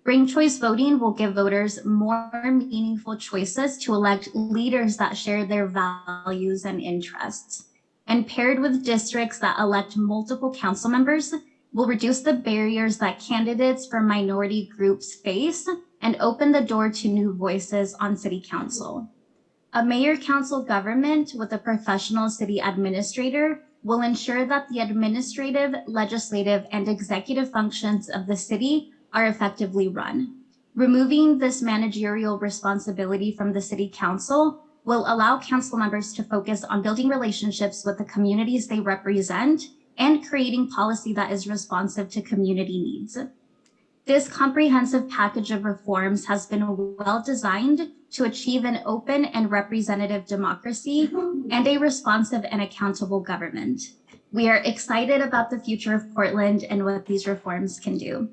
Ranked choice voting will give voters more meaningful choices to elect leaders that share their values and interests. And paired with districts that elect multiple council members, will reduce the barriers that candidates from minority groups face and open the door to new voices on city council. A mayor-council government with a professional city administrator will ensure that the administrative, legislative, and executive functions of the city are effectively run. Removing this managerial responsibility from the city council will allow council members to focus on building relationships with the communities they represent and creating policy that is responsive to community needs. This comprehensive package of reforms has been well designed to achieve an open and representative democracy and a responsive and accountable government. We are excited about the future of Portland and what these reforms can do.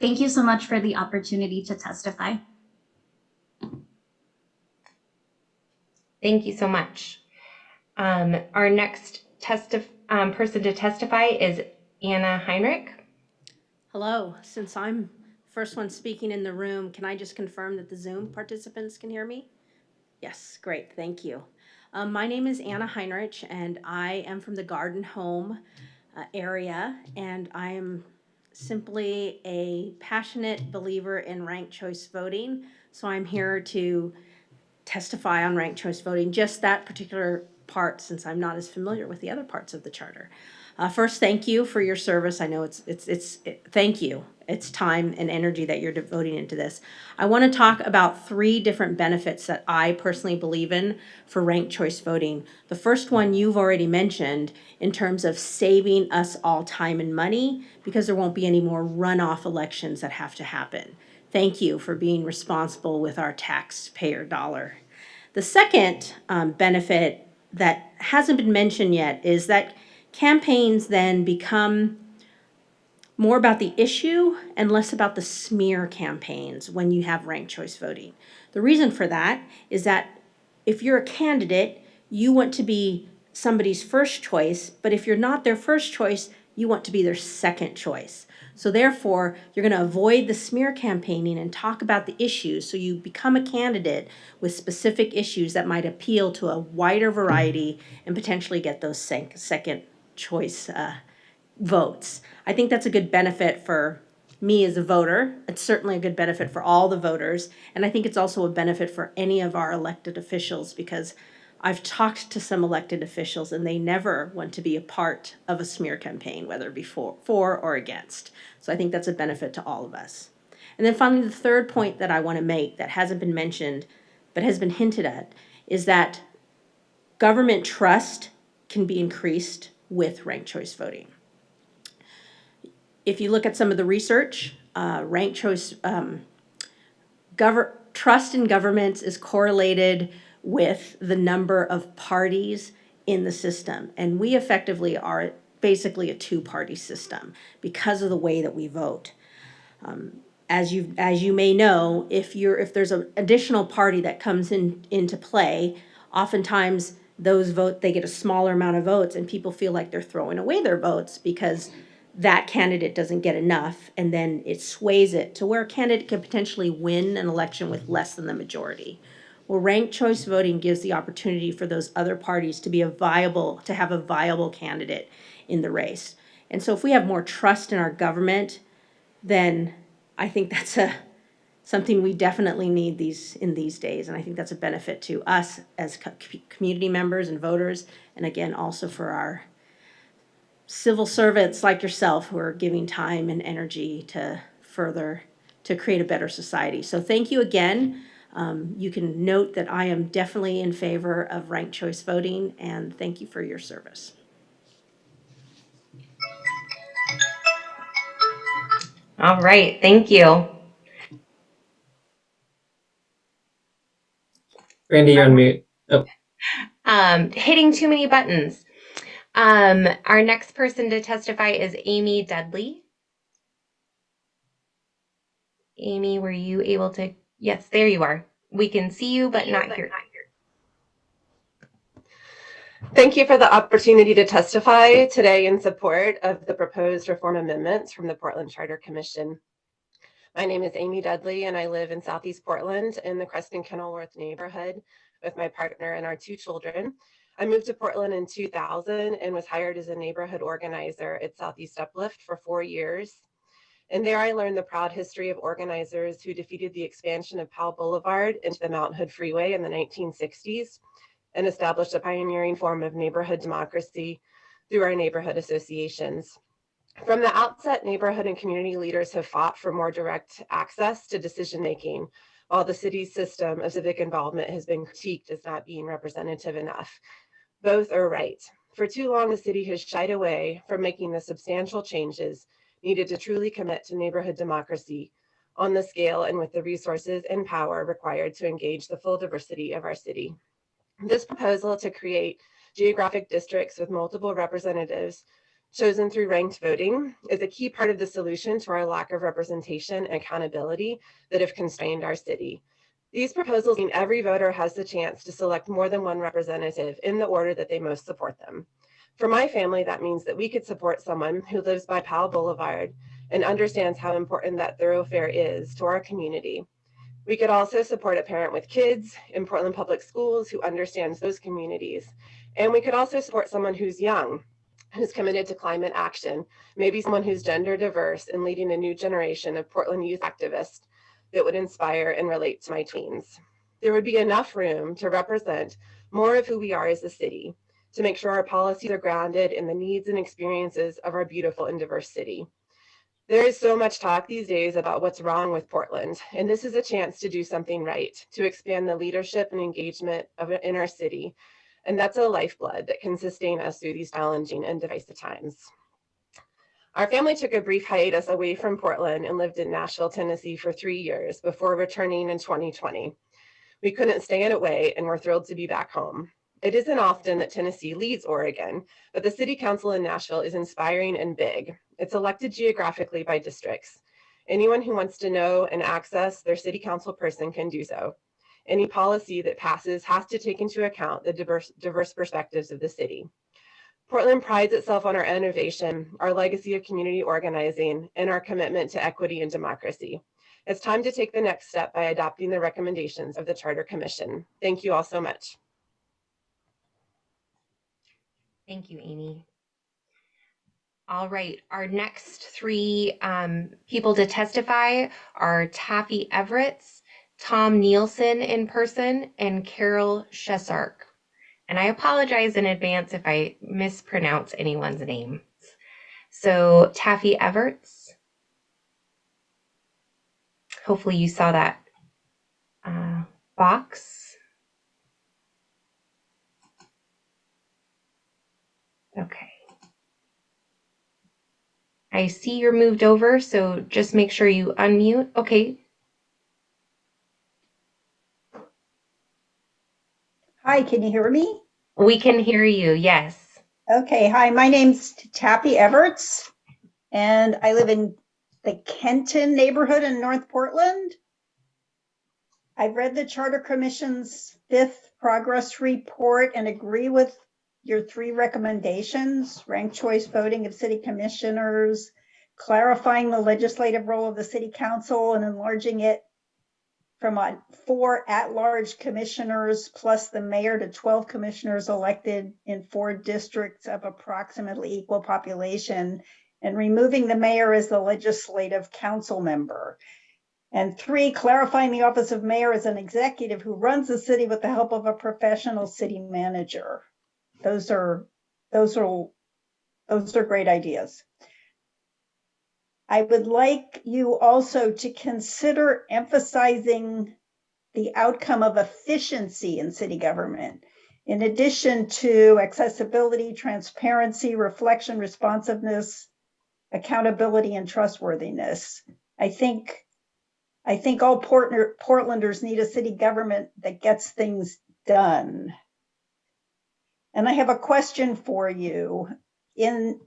Thank you so much for the opportunity to testify. Thank you so much. Our next person to testify is Anna Heinrich. Hello. Since I'm first one speaking in the room, can I just confirm that the Zoom participants can hear me? Yes, great. Thank you. My name is Anna Heinrich, and I am from the Garden Home area, and I am simply a passionate believer in ranked choice voting. So I'm here to testify on ranked choice voting, just that particular part, since I'm not as familiar with the other parts of the charter. First, thank you for your service. I know thank you. It's time and energy that you're devoting into this. I want to talk about 3 different benefits that I personally believe in for ranked choice voting. The first one you've already mentioned in terms of saving us all time and money, because there won't be any more runoff elections that have to happen. Thank you for being responsible with our taxpayer dollar. The second benefit that hasn't been mentioned yet is that campaigns then become more about the issue and less about the smear campaigns when you have ranked choice voting. The reason for that is that if you're a candidate, you want to be somebody's first choice, but if you're not their first choice, you want to be their second choice. So therefore, you're going to avoid the smear campaigning and talk about the issues, so you become a candidate with specific issues that might appeal to a wider variety and potentially get those second choice votes. I think that's a good benefit for me as a voter. It's certainly a good benefit for all the voters, and I think it's also a benefit for any of our elected officials, because I've talked to some elected officials and they never want to be a part of a smear campaign, whether it be for or against. So I think that's a benefit to all of us. And then finally, the third point that I want to make that hasn't been mentioned but has been hinted at is that government trust can be increased with ranked choice voting. If you look at some of the research, ranked choice trust in governments is correlated with the number of parties in the system. And we effectively are basically a 2-party system because of the way that we vote. As you may know, if there's an additional party that comes into play, oftentimes they get a smaller amount of votes, and people feel like they're throwing away their votes because that candidate doesn't get enough, and then it sways it to where a candidate can potentially win an election with less than the majority. Well, ranked choice voting gives the opportunity for those other parties to have a viable candidate in the race. And so if we have more trust in our government, then I think that's something we definitely need in these days. And I think that's a benefit to us as community members and voters, and again, also for our civil servants like yourself who are giving time and energy to create a better society. So thank you again. You can note that I am definitely in favor of ranked choice voting, and thank you for your service. All right, thank you. Randy, you're on mute. Oh, Hitting too many buttons. Our next person to testify is Amy Dudley. Amy, were you able to? Yes, there you are. We can see you, but not hear. Thank you for the opportunity to testify today in support of the proposed reform amendments from the Portland Charter Commission. My name is Amy Dudley, and I live in Southeast Portland in the Creston-Kenilworth neighborhood with my partner and our 2 children. I moved to Portland in 2000 and was hired as a neighborhood organizer at Southeast Uplift for 4 years. And there I learned the proud history of organizers who defeated the expansion of Powell Boulevard into the Mount Hood Freeway in the 1960s and established a pioneering form of neighborhood democracy through our neighborhood associations. From the outset, neighborhood and community leaders have fought for more direct access to decision-making, while the city's system of civic involvement has been critiqued as not being representative enough. Both are right. For too long, the city has shied away from making the substantial changes needed to truly commit to neighborhood democracy on the scale and with the resources and power required to engage the full diversity of our city. This proposal to create geographic districts with multiple representatives chosen through ranked voting is a key part of the solution to our lack of representation and accountability that have constrained our city. These proposals mean every voter has the chance to select more than one representative in the order that they most support them. For my family, that means that we could support someone who lives by Powell Boulevard and understands how important that thoroughfare is to our community. We could also support a parent with kids in Portland Public Schools who understands those communities. And we could also support someone who's young, who's committed to climate action, maybe someone who's gender diverse and leading a new generation of Portland youth activists that would inspire and relate to my teens. There would be enough room to represent more of who we are as a city, to make sure our policies are grounded in the needs and experiences of our beautiful and diverse city. There is so much talk these days about what's wrong with Portland, and this is a chance to do something right, to expand the leadership and engagement in our city. And that's a lifeblood that can sustain us through these challenging and divisive times. Our family took a brief hiatus away from Portland and lived in Nashville, Tennessee for 3 years before returning in 2020. We couldn't stay away and we're thrilled to be back home. It isn't often that Tennessee leads Oregon, but the city council in Nashville is inspiring and big. It's elected geographically by districts. Anyone who wants to know and access their city council person can do so. Any policy that passes has to take into account the diverse perspectives of the city. Portland prides itself on our innovation, our legacy of community organizing, and our commitment to equity and democracy. It's time to take the next step by adopting the recommendations of the Charter Commission. Thank you all so much. Thank you, Amy. All right, our next 3 people to testify are Taffy Everetts, Tom Nielsen in person, and Carol Shesark. And I apologize in advance if I mispronounce anyone's name. So Taffy Everetts, hopefully you saw that box. Okay. I see you're moved over, so just make sure you unmute. Okay. Hi, can you hear me? We can hear you, yes. Okay, hi, my name's Taffy Everetts, and I live in the Kenton neighborhood in North Portland. I've read the Charter Commission's 5th progress report and agree with your 3 recommendations: ranked choice voting of city commissioners, clarifying the legislative role of the city council and enlarging it from 4 at-large commissioners plus the mayor to 12 commissioners elected in 4 districts of approximately equal population, and removing the mayor as the legislative council member. And 3, clarifying the office of mayor as an executive who runs the city with the help of a professional city manager. Those are great ideas. I would like you also to consider emphasizing the outcome of efficiency in city government, in addition to accessibility, transparency, reflection, responsiveness, accountability, and trustworthiness. I think I think all Portlanders need a city government that gets things done. And I have a question for you. In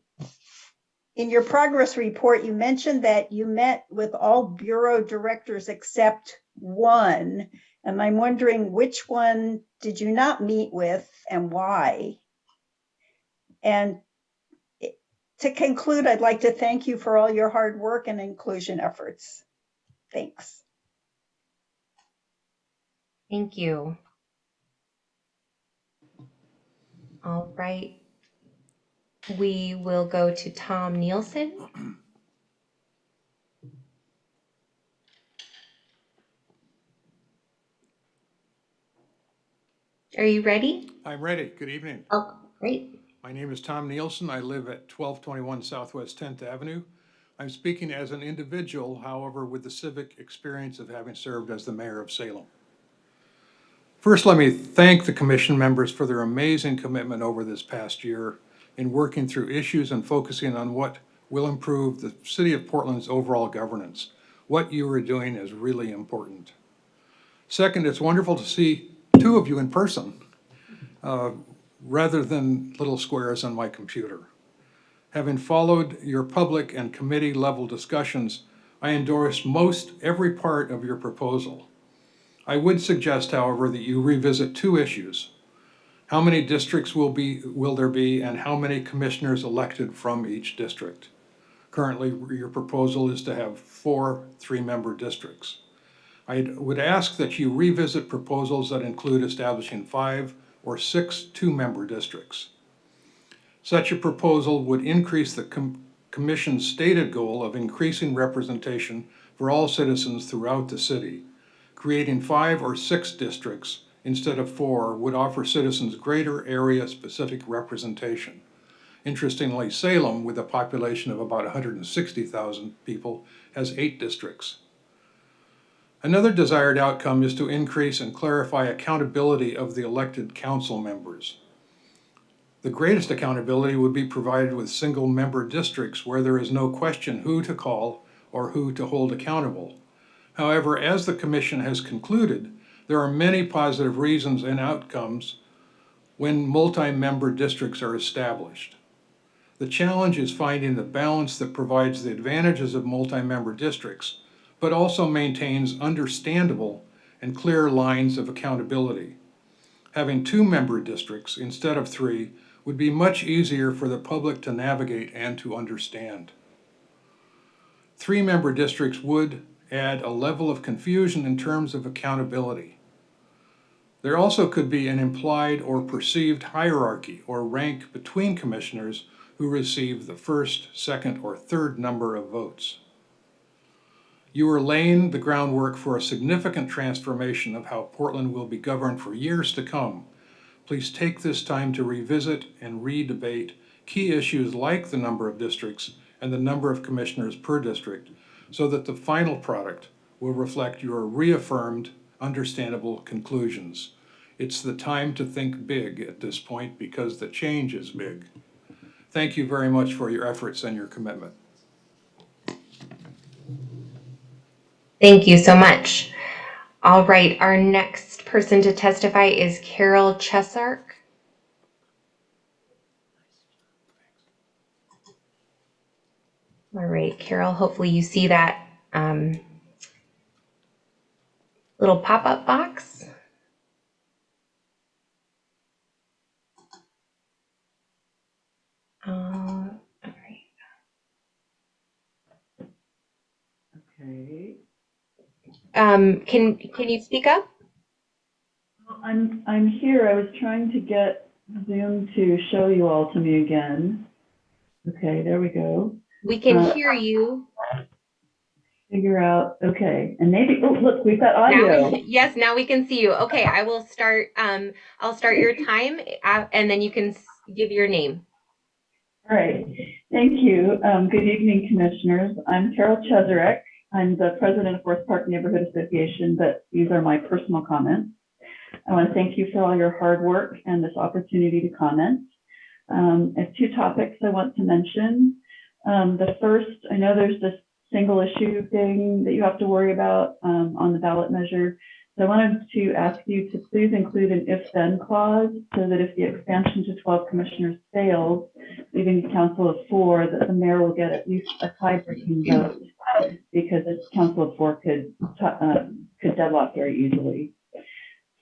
your progress report, you mentioned that you met with all bureau directors except one. And I'm wondering which one did you not meet with and why? And to conclude, I'd like to thank you for all your hard work and inclusion efforts. Thanks. Thank you. All right. We will go to Tom Nielsen. Are you ready? I'm ready. Good evening. Oh, great. My name is Tom Nielsen. I live at 1221 Southwest 10th Avenue. I'm speaking as an individual, however, with the civic experience of having served as the mayor of Salem. First, let me thank the commission members for their amazing commitment over this past year in working through issues and focusing on what will improve the city of Portland's overall governance. What you are doing is really important. Second, it's wonderful to see two of you in person rather than little squares on my computer. Having followed your public and committee level discussions, I endorse most every part of your proposal. I would suggest, however, that you revisit two issues. How many districts will there be, and how many commissioners elected from each district? Currently, your proposal is to have 4 3-member districts. I would ask that you revisit proposals that include establishing 5 or 6 2-member districts. Such a proposal would increase the Commission's stated goal of increasing representation for all citizens throughout the city. Creating 5 or 6 districts instead of 4 would offer citizens greater area-specific representation. Interestingly, Salem, with a population of about 160,000 people, has 8 districts. Another desired outcome is to increase and clarify accountability of the elected council members. The greatest accountability would be provided with single-member districts where there is no question who to call or who to hold accountable. However, as the Commission has concluded, there are many positive reasons and outcomes when multi-member districts are established. The challenge is finding the balance that provides the advantages of multi-member districts, but also maintains understandable and clear lines of accountability. Having 2-member districts instead of 3 would be much easier for the public to navigate and to understand. 3-member districts would add a level of confusion in terms of accountability. There also could be an implied or perceived hierarchy or rank between commissioners who receive the first, second, or third number of votes. You are laying the groundwork for a significant transformation of how Portland will be governed for years to come. Please take this time to revisit and re-debate key issues like the number of districts and the number of commissioners per district, so that the final product will reflect your reaffirmed, understandable conclusions. It's the time to think big at this point because the change is big. Thank you very much for your efforts and your commitment. Thank you so much. All right, our next person to testify is Carol Chesark. All right, Carol, hopefully you see that little pop-up box. All right. Okay. Can you speak up? I'm here. I was trying to get Zoom to show you all to me again. Okay, there we go. We can hear you. Figure out. Okay, and maybe. Oh, look, we've got audio. Yes, now we can see you. Okay, I will start. I'll start your time, and then you can give your name. All right. Thank you. Good evening, commissioners. I'm Carol Chesarek. I'm the president of Forest Park Neighborhood Association, but these are my personal comments. I want to thank you for all your hard work and this opportunity to comment. I have 2 topics I want to mention. The first, I know there's this single issue thing that you have to worry about on the ballot measure. So I wanted to ask you to please include an if-then clause so that if the expansion to 12 commissioners fails, leaving a council of 4, that the mayor will get at least a tie-breaking vote, because a council of 4 could deadlock very easily.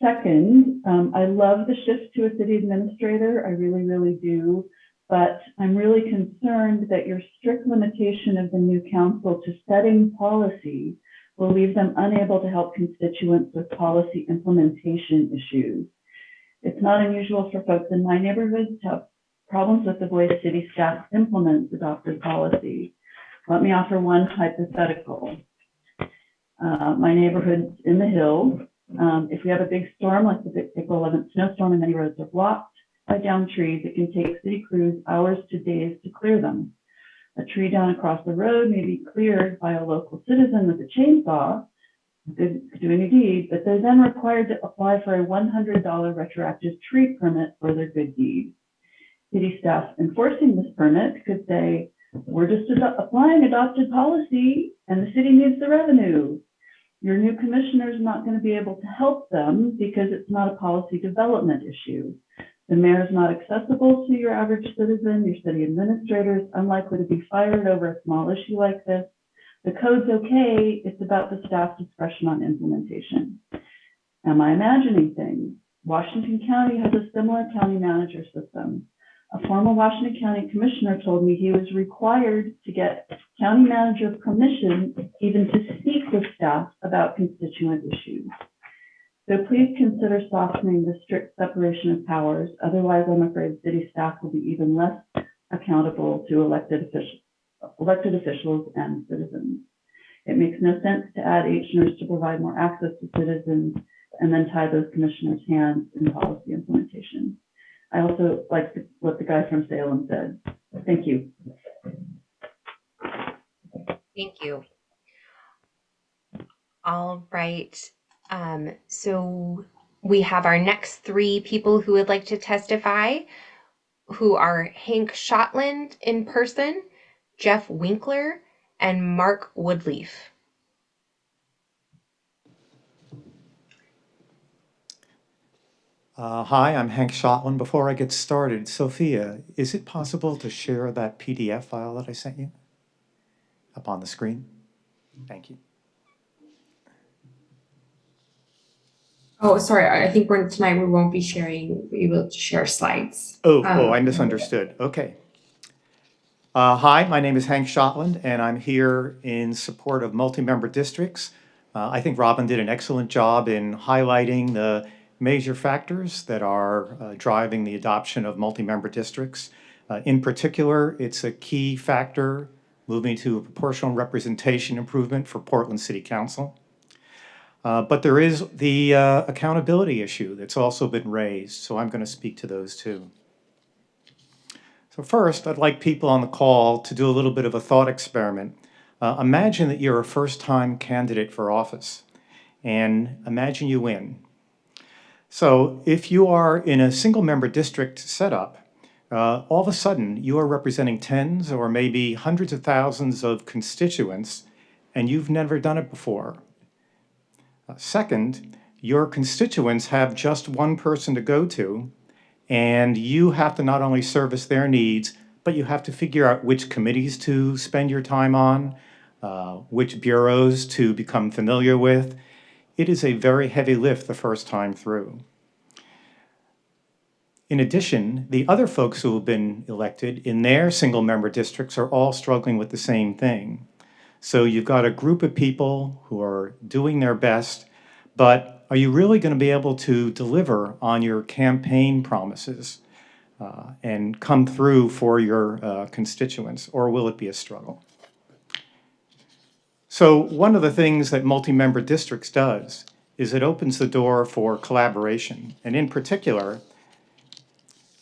Second, I love the shift to a city administrator. I really, really do. But I'm really concerned that your strict limitation of the new council to setting policy will leave them unable to help constituents with policy implementation issues. It's not unusual for folks in my neighborhood to have problems with the way city staff implements adopted policy. Let me offer one hypothetical. My neighborhood's in the hills. If we have a big storm, like the April 11th snowstorm, and many roads are blocked by downed trees, it can take city crews hours to days to clear them. A tree down across the road may be cleared by a local citizen with a chainsaw, doing a deed, but they're then required to apply for a $100 retroactive tree permit for their good deed. City staff enforcing this permit could say, we're just applying adopted policy and the city needs the revenue. Your new commissioner is not going to be able to help them because it's not a policy development issue. The mayor is not accessible to your average citizen. Your city administrator is unlikely to be fired over a small issue like this. The code's okay. It's about the staff's discretion on implementation. Am I imagining things? Washington County has a similar county manager system. A former Washington County commissioner told me he was required to get county manager permission even to speak with staff about constituent issues. So please consider softening the strict separation of powers. Otherwise, I'm afraid city staff will be even less accountable to elected officials and citizens. It makes no sense to add H&Rs to provide more access to citizens and then tie those commissioners' hands in policy implementation. I also like what the guy from Salem said. Thank you. Thank you. All right. So we have our next 3 people who would like to testify, who are Hank Shotland in person, Jeff Winkler, and Mark Woodley. Hi, I'm Hank Shotland. Before I get started, Sophia, is it possible to share that PDF file that I sent you up on the screen? Thank you. Oh, sorry. I think tonight we won't be able to share slides. I misunderstood. Okay. Hi, my name is Hank Shotland, and I'm here in support of multi-member districts. I think Robin did an excellent job in highlighting the major factors that are driving the adoption of multi-member districts. In particular, it's a key factor moving to a proportional representation improvement for Portland City Council. But there is the accountability issue that's also been raised, so I'm going to speak to those too. So first, I'd like people on the call to do a little bit of a thought experiment. Imagine that you're a first-time candidate for office, and imagine you win. So if you are in a single-member district setup, all of a sudden you are representing tens or maybe hundreds of thousands of constituents, and you've never done it before. Second, your constituents have just one person to go to, and you have to not only service their needs, but you have to figure out which committees to spend your time on, which bureaus to become familiar with. It is a very heavy lift the first time through. In addition, the other folks who have been elected in their single-member districts are all struggling with the same thing. So you've got a group of people who are doing their best, but are you really going to be able to deliver on your campaign promises and come through for your constituents, or will it be a struggle? So one of the things that multi-member districts does is it opens the door for collaboration, and in particular,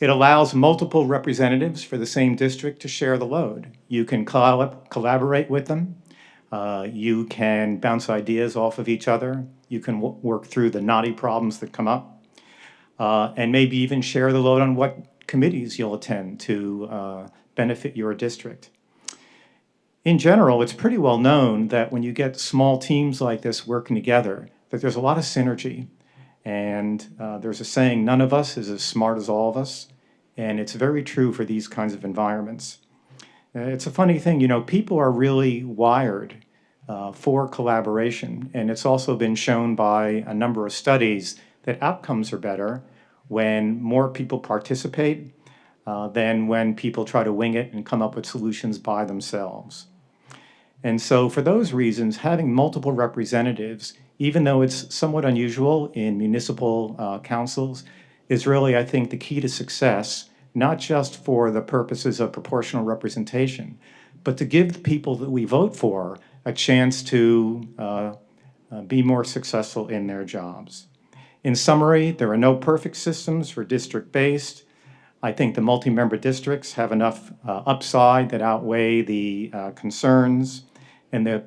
it allows multiple representatives for the same district to share the load. You can collaborate with them. You can bounce ideas off of each other. You can work through the knotty problems that come up, and maybe even share the load on what committees you'll attend to benefit your district. in general, it's pretty well known that when you get small teams like this working together, that there's a lot of synergy. And there's a saying, none of us is as smart as all of us. And it's very true for these kinds of environments. It's a funny thing, you know, people are really wired for collaboration. And it's also been shown by a number of studies that outcomes are better when more people participate than when people try to wing it and come up with solutions by themselves. And so for those reasons, having multiple representatives, even though it's somewhat unusual in municipal councils, is really, I think, the key to success, not just for the purposes of proportional representation, but to give the people that we vote for a chance to be more successful in their jobs. In summary, there are no perfect systems for district-based. I think the multi-member districts have enough upside that outweigh the concerns, and the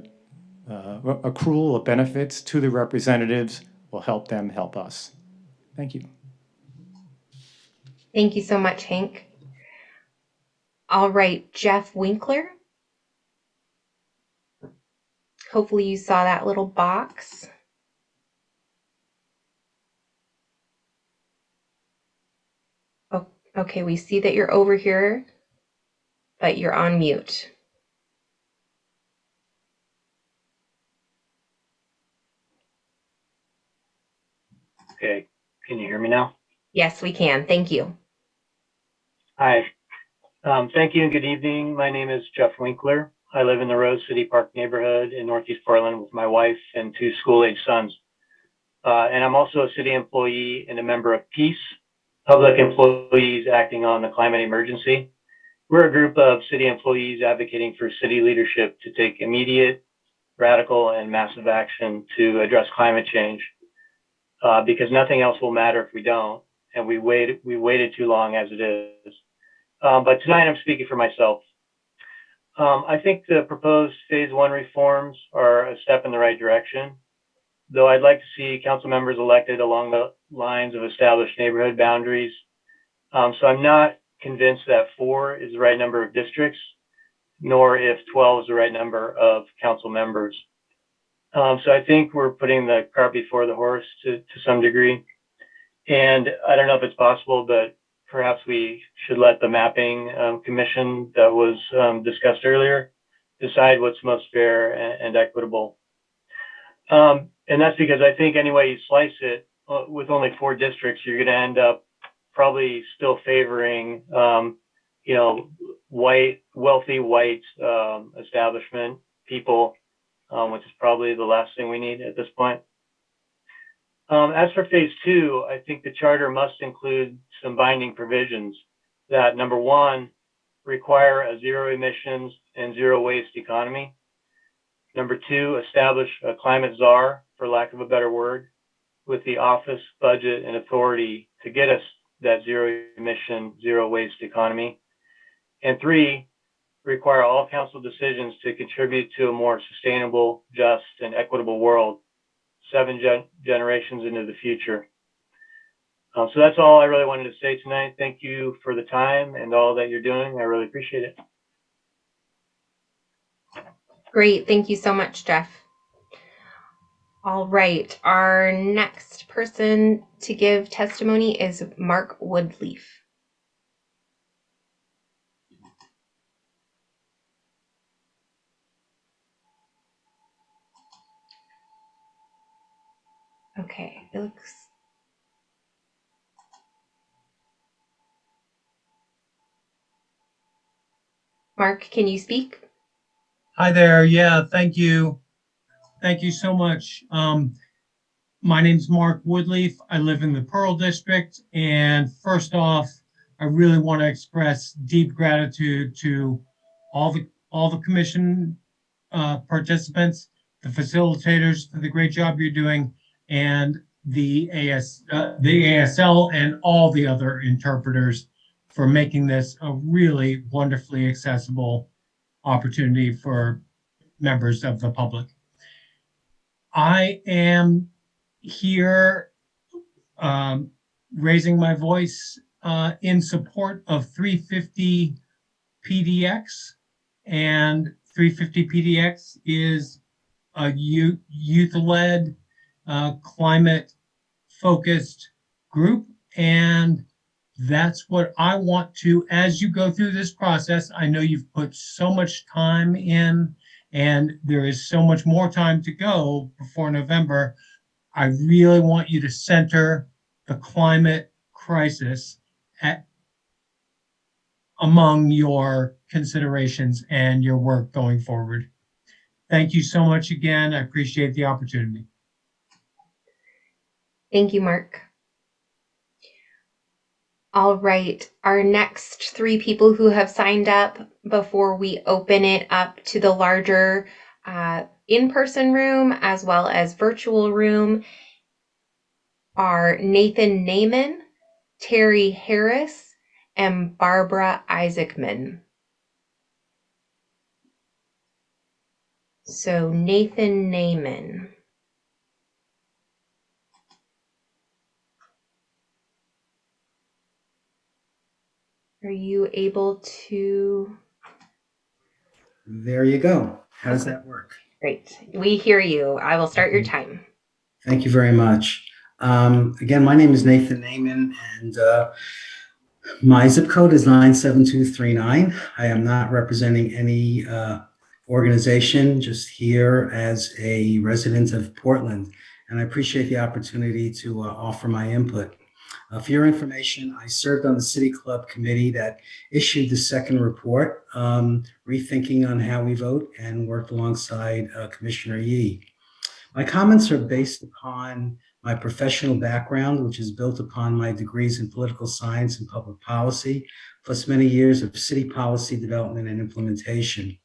accrual of benefits to the representatives will help them help us. Thank you. Thank you so much, Hank. All right, Jeff Winkler. Hopefully you saw that little box. Oh, okay, we see that you're over here, but you're on mute. Okay, can you hear me now? Yes, we can. Thank you. Hi, thank you and good evening. My name is Jeff Winkler. I live in the Rose City Park neighborhood in Northeast Portland with my wife and 2 school-age sons. And I'm also a city employee and a member of PEACE, Public Employees Acting on the Climate Emergency. We're a group of city employees advocating for city leadership to take immediate, radical, and massive action to address climate change. Because nothing else will matter if we don't, and we waited too long as it is. But tonight I'm speaking for myself. I think the proposed phase 1 reforms are a step in the right direction, though I'd like to see council members elected along the lines of established neighborhood boundaries. So I'm not convinced that 4 is the right number of districts, nor if 12 is the right number of council members. So I think we're putting the cart before the horse to some degree. And I don't know if it's possible, but perhaps we should let the mapping commission that was discussed earlier decide what's most fair and equitable. And that's because I think any way you slice it, with only 4 districts, you're going to end up probably still favoring, you know, wealthy white establishment people, which is probably the last thing we need at this point. As for phase 2, I think the charter must include some binding provisions that, number 1, require a zero emissions and zero waste economy. Number 2, establish a climate czar, for lack of a better word, with the office, budget, and authority to get us that zero emission, zero waste economy. And 3, require all council decisions to contribute to a more sustainable, just, and equitable world 7 generations into the future. So that's all I really wanted to say tonight. Thank you for the time and all that you're doing. I really appreciate it. Great. Thank you so much, Jeff. All right. Our next person to give testimony is Mark Woodley. Okay, it looks. Mark, can you speak? Hi there. Yeah, thank you. Thank you so much. My name's Mark Woodley. I live in the Pearl District. And first off, I really want to express deep gratitude to all the commission participants, the facilitators for the great job you're doing, and the ASL and all the other interpreters for making this a really wonderfully accessible opportunity for members of the public. I am here raising my voice in support of 350 PDX and 350 PDX is a youth-led, climate-focused group, and that's what I want to, as you go through this process, I know you've put so much time in, and there is so much more time to go before November. I really want you to center the climate crisis among your considerations and your work going forward. Thank you so much again. I appreciate the opportunity. Thank you, Mark. All right, our next three people who have signed up before we open it up to the larger in-person room as well as virtual room are Nathan Naiman, Terry Harris, and Barbara Isaacman. So Nathan Naiman. Are you able to? There you go. How does that work? Great. We hear you. I will start your time. Thank you very much. Again, my name is Nathan Naiman, and my zip code is 97239. I am not representing any organization, just here as a resident of Portland, and I appreciate the opportunity to offer my input. For your information, I served on the City Club committee that issued the second report, Rethinking on How We Vote, and worked alongside Commissioner Yee. My comments are based upon my professional background, which is built upon my degrees in political science and public policy, plus many years of city policy development and implementation.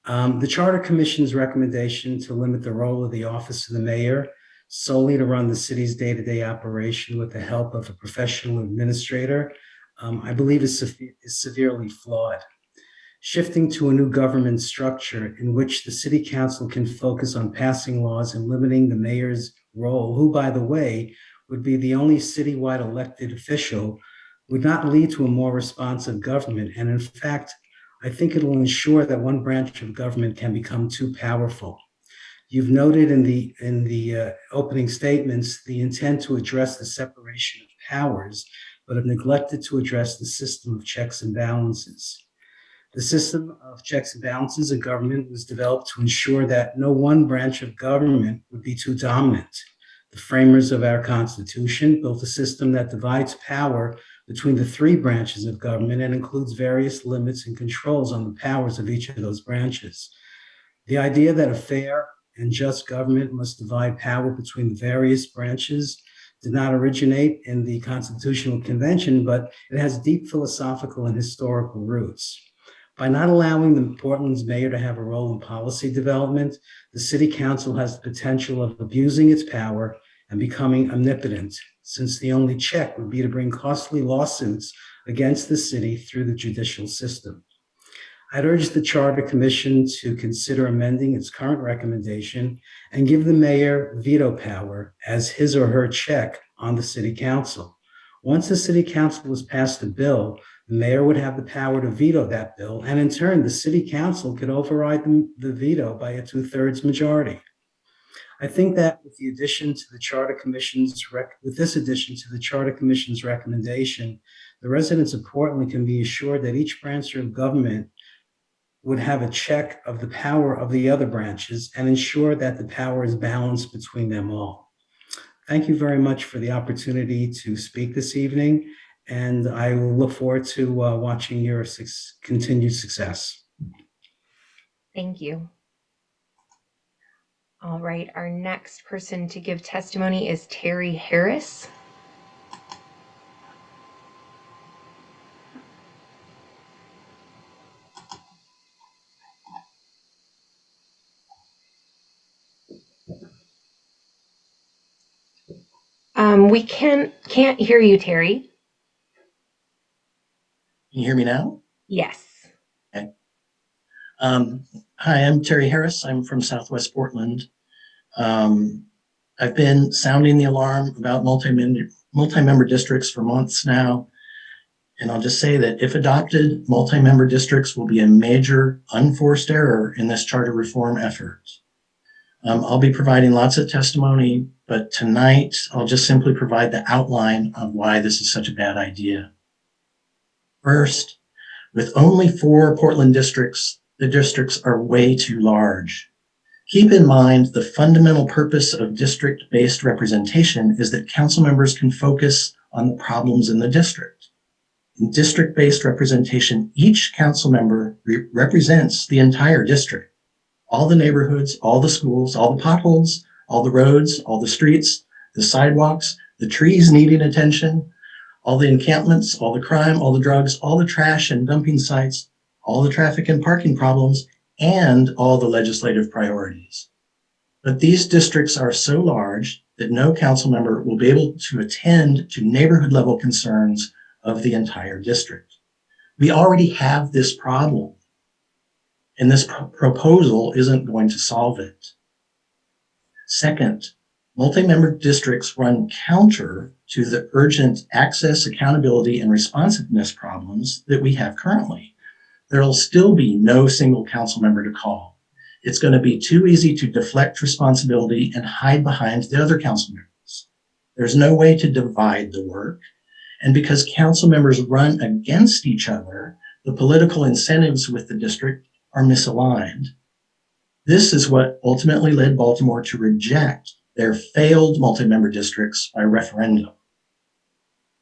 The Charter Commission's recommendation to limit the role of the Office of the Mayor solely to run the city's day-to-day operation with the help of a professional administrator, I believe is severely flawed. Shifting to a new government structure in which the city council can focus on passing laws and limiting the mayor's role, who, by the way, would be the only citywide elected official, would not lead to a more responsive government. And in fact, I think it will ensure that one branch of government can become too powerful. You've noted in the opening statements the intent to address the separation of powers, but have neglected to address the system of checks and balances. The system of checks and balances of government was developed to ensure that no one branch of government would be too dominant. The framers of our Constitution built a system that divides power between the three branches of government and includes various limits and controls on the powers of each of those branches. The idea that a fair and just government must divide power between the various branches did not originate in the Constitutional Convention, but it has deep philosophical and historical roots. By not allowing the Portland's mayor to have a role in policy development, the city council has the potential of abusing its power and becoming omnipotent, since the only check would be to bring costly lawsuits against the city through the judicial system. I'd urge the Charter Commission to consider amending its current recommendation and give the mayor veto power as his or her check on the city council. Once the city council has passed a bill, the mayor would have the power to veto that bill, and in turn, the city council could override the veto by a 2/3 majority. I think that with this addition to the Charter Commission's recommendation, the residents of Portland can be assured that each branch of government would have a check of the power of the other branches and ensure that the power is balanced between them all. Thank you very much for the opportunity to speak this evening, and I will look forward to watching your continued success. Thank you. All right, our next person to give testimony is Terry Harris. We can't hear you, Terry. Can you hear me now? Yes. Okay. Hi, I'm Terry Harris. I'm from Southwest Portland. I've been sounding the alarm about multi-member districts for months now. And I'll just say that if adopted, multi-member districts will be a major unforced error in this charter reform effort. I'll be providing lots of testimony, but tonight I'll just simply provide the outline of why this is such a bad idea. First, with only 4 Portland districts, the districts are way too large. Keep in mind the fundamental purpose of district-based representation is that council members can focus on the problems in the district. In district-based representation, each council member represents the entire district. All the neighborhoods, all the schools, all the potholes, all the roads, all the streets, the sidewalks, the trees needing attention, all the encampments, all the crime, all the drugs, all the trash and dumping sites, all the traffic and parking problems, and all the legislative priorities. But these districts are so large that no council member will be able to attend to neighborhood level concerns of the entire district. We already have this problem, and this proposal isn't going to solve it. Second, multi-member districts run counter to the urgent access, accountability, and responsiveness problems that we have currently. There'll still be no single council member to call. It's going to be too easy to deflect responsibility and hide behind the other council members. There's no way to divide the work. And because council members run against each other, the political incentives with the district are misaligned. This is what ultimately led Baltimore to reject their failed multi-member districts by referendum.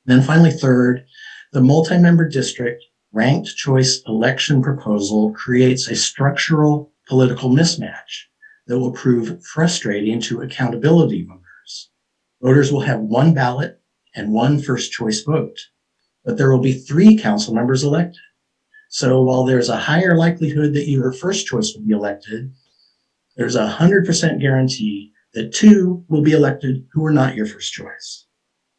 Then finally, third, the multi-member district ranked choice election proposal creates a structural political mismatch that will prove frustrating to accountability voters. Voters will have one ballot and one first choice vote, but there will be 3 council members elected. So while there's a higher likelihood that your first choice will be elected, there's a 100% guarantee that 2 will be elected who are not your first choice.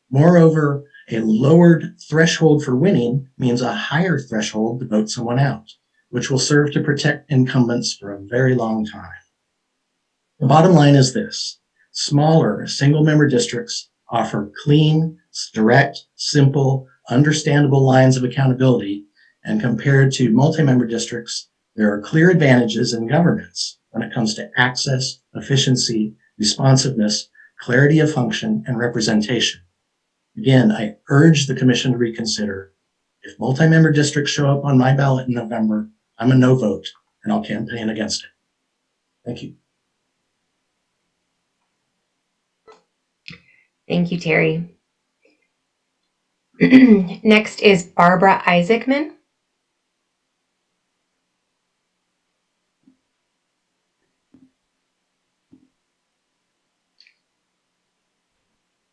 Moreover, a lowered threshold for winning means a higher threshold to vote someone out, which will serve to protect incumbents for a very long time. The bottom line is this: smaller single-member districts offer clean, direct, simple, understandable lines of accountability, and compared to multi-member districts, there are clear advantages in governance when it comes to access, efficiency, responsiveness, clarity of function, and representation. Again, I urge the commission to reconsider. If multi-member districts show up on my ballot in November, I'm a no vote, and I'll campaign against it. Thank you. Thank you, Terry. Next is Barbara Isaacman.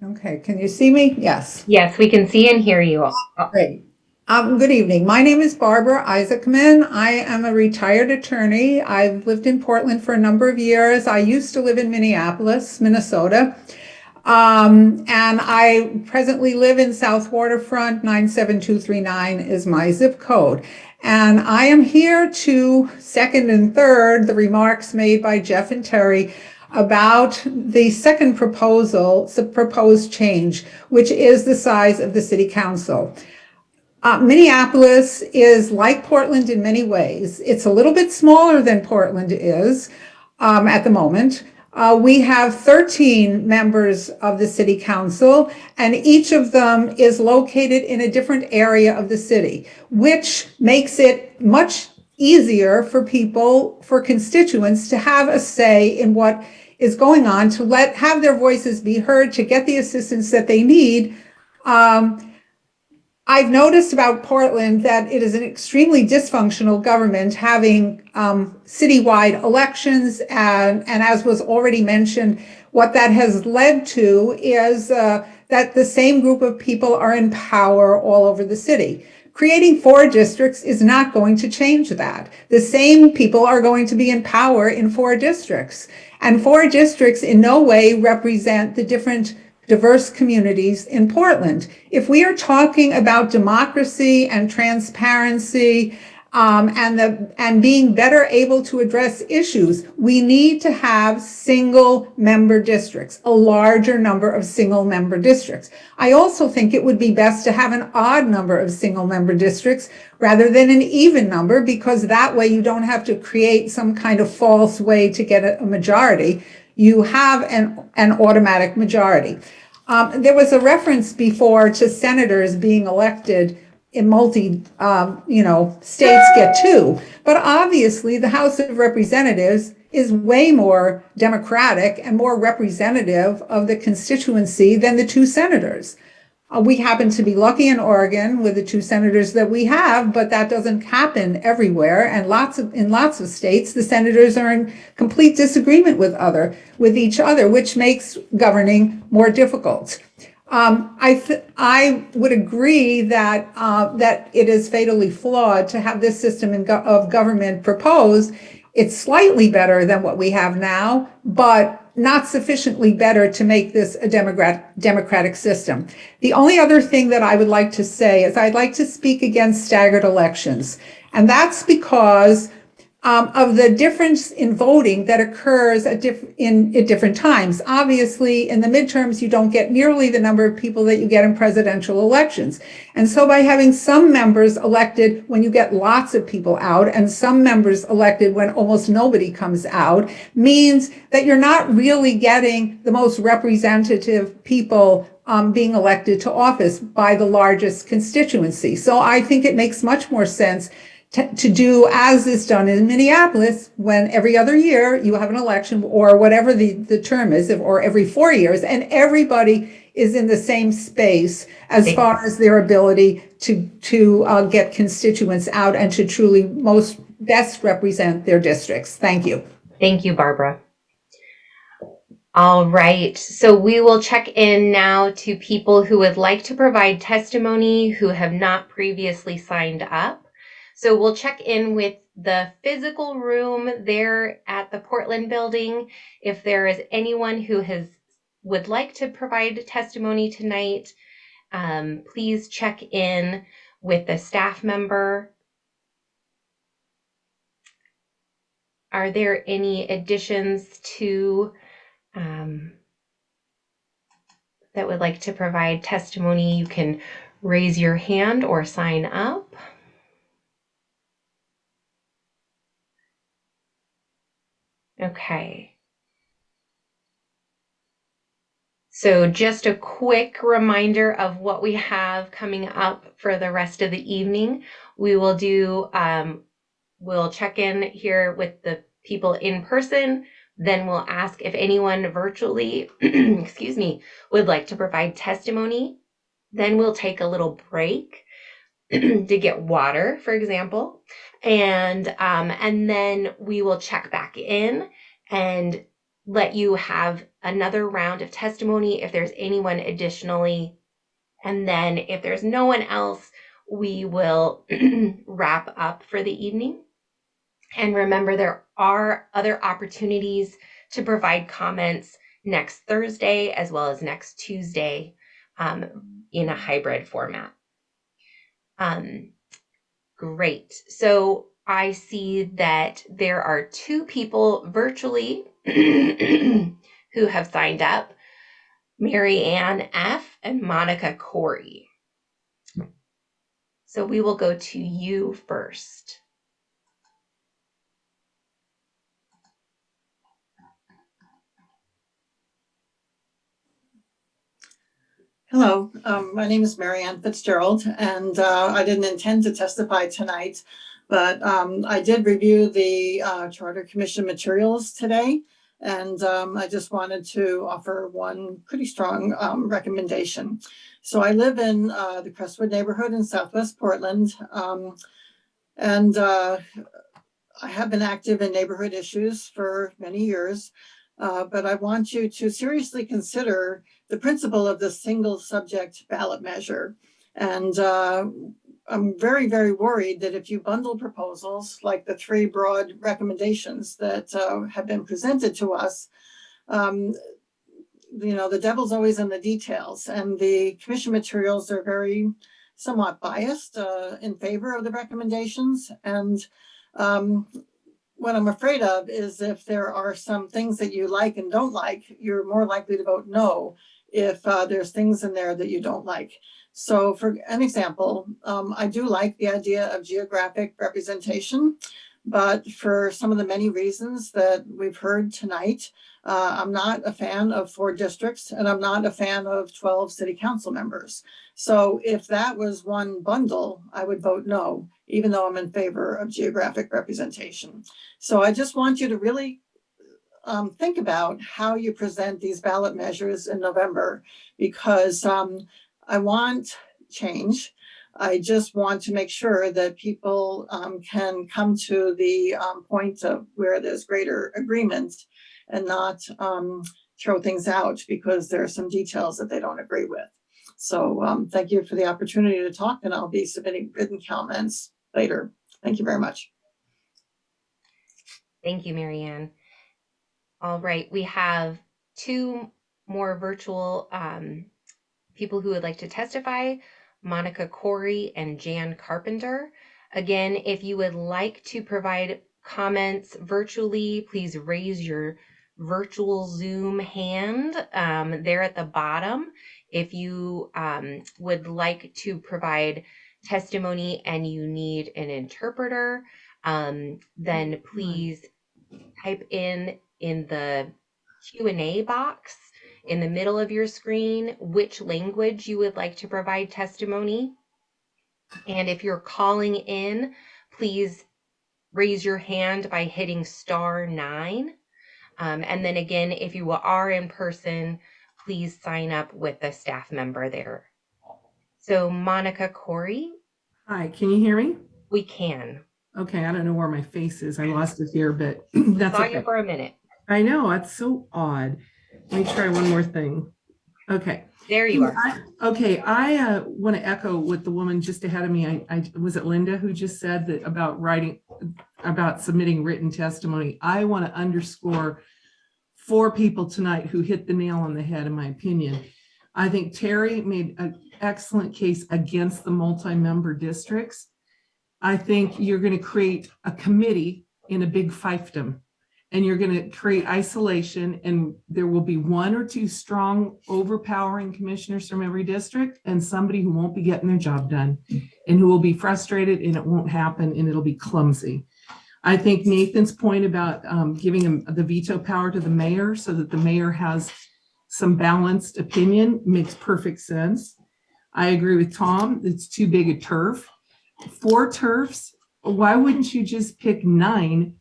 Okay, can you see me? Yes. Yes, we can see and hear you. Great. Good evening. My name is Barbara Isaacman. I am a retired attorney. I've lived in Portland for a number of years. I used to live in Minneapolis, Minnesota. And I presently live in South Waterfront. 97239 is my zip code. And I am here to second and third the remarks made by Jeff and Terry about the second proposal, the proposed change, which is the size of the city council. Minneapolis is like Portland in many ways. It's a little bit smaller than Portland is at the moment. We have 13 members of the city council, and each of them is located in a different area of the city, which makes it much easier for people, for constituents, to have a say in what is going on, to have their voices be heard, to get the assistance that they need. I've noticed about Portland that it is an extremely dysfunctional government, having citywide elections, and as was already mentioned, what that has led to is that the same group of people are in power all over the city. Creating 4 districts is not going to change that. The same people are going to be in power in 4 districts, and 4 districts in no way represent the different diverse communities in Portland. If we are talking about democracy and transparency and being better able to address issues, we need to have single member districts, a larger number of single member districts. I also think it would be best to have an odd number of single member districts rather than an even number, because that way you don't have to create some kind of false way to get a majority. You have an automatic majority. There was a reference before to senators being elected in states get two. But obviously, the House of Representatives is way more democratic and more representative of the constituency than the two senators. We happen to be lucky in Oregon with the two senators that we have, but that doesn't happen everywhere. And in lots of states, the senators are in complete disagreement with each other, which makes governing more difficult. I would agree that it is fatally flawed to have this system of government proposed. It's slightly better than what we have now, but not sufficiently better to make this a democratic system. The only other thing that I would like to say is I'd like to speak against staggered elections. And that's because of the difference in voting that occurs at different times. Obviously, in the midterms, you don't get nearly the number of people that you get in presidential elections. And so by having some members elected when you get lots of people out and some members elected when almost nobody comes out means that you're not really getting the most representative people being elected to office by the largest constituency. So I think it makes much more sense to do as is done in Minneapolis, when every other year you have an election or whatever the term is, or every 4 years, and everybody is in the same space as far as their ability to get constituents out and to truly best represent their districts. Thank you. Thank you, Barbara. All right, so we will check in now to people who would like to provide testimony who have not previously signed up. So we'll check in with the physical room there at the Portland building. If there is anyone who would like to provide testimony tonight, please check in with the staff member. Are there any additions to that would like to provide testimony? You can raise your hand or sign up. Okay. So just a quick reminder of what we have coming up for the rest of the evening. We will do, we'll check in here with the people in person. Then we'll ask if anyone virtually, excuse me, would like to provide testimony. Then we'll take a little break to get water, for example. And then we will check back in and let you have another round of testimony if there's anyone additionally. And then if there's no one else, we will wrap up for the evening. And remember, there are other opportunities to provide comments next Thursday as well as next Tuesday in a hybrid format. Great. So I see that there are two people virtually who have signed up, Mary Ann F. and Monica Corey. So we will go to you first. Hello, my name is Mary Ann Fitzgerald, and I didn't intend to testify tonight, but I did review the Charter Commission materials today, and I just wanted to offer one pretty strong recommendation. So I live in the Crestwood neighborhood in Southwest Portland, and I have been active in neighborhood issues for many years, but I want you to seriously consider the principle of the single subject ballot measure. And I'm very, very worried that if you bundle proposals like the three broad recommendations that have been presented to us, the devil's always in the details, and the commission materials are very somewhat biased in favor of the recommendations. And what I'm afraid of is if there are some things that you like and don't like, you're more likely to vote no if there's things in there that you don't like. So for an example, I do like the idea of geographic representation, but for some of the many reasons that we've heard tonight, I'm not a fan of 4 districts and I'm not a fan of 12 city council members. So if that was one bundle, I would vote no, even though I'm in favor of geographic representation. So I just want you to really think about how you present these ballot measures in November, because I want change. I just want to make sure that people can come to the point of where there's greater agreement and not throw things out because there are some details that they don't agree with. So thank you for the opportunity to talk, and I'll be submitting written comments later. Thank you very much. Thank you, Marianne. All right, we have 2 more virtual people who would like to testify, Monica Corey and Jan Carpenter. Again, if you would like to provide comments virtually, please raise your virtual Zoom hand there at the bottom. If you would like to provide testimony and you need an interpreter, then please type in the Q&A box in the middle of your screen which language you would like to provide testimony. And if you're calling in, please raise your hand by hitting *9. And then again, if you are in person, please sign up with a staff member there. So Monica Corey. Hi, can you hear me? We can. Okay, I don't know where my face is. I lost it here, but that's Saw okay. you for a minute. I know, that's so odd. Let me try one more thing. Okay. There you are. I want to echo what the woman just ahead of me, was it Linda who just said that about submitting written testimony. I want to underscore 4 people tonight who hit the nail on the head, in my opinion. I think Terry made an excellent case against the multi-member districts. I think you're going to create a committee in a big fiefdom, and you're going to create isolation, and there will be 1 or 2 strong, overpowering commissioners from every district, and somebody who won't be getting their job done and who will be frustrated, and it won't happen, and it'll be clumsy. I think Nathan's point about giving him the veto power to the mayor so that the mayor has some balanced opinion makes perfect sense. I agree with Tom. It's too big a turf. 4 turfs, why wouldn't you just pick 9?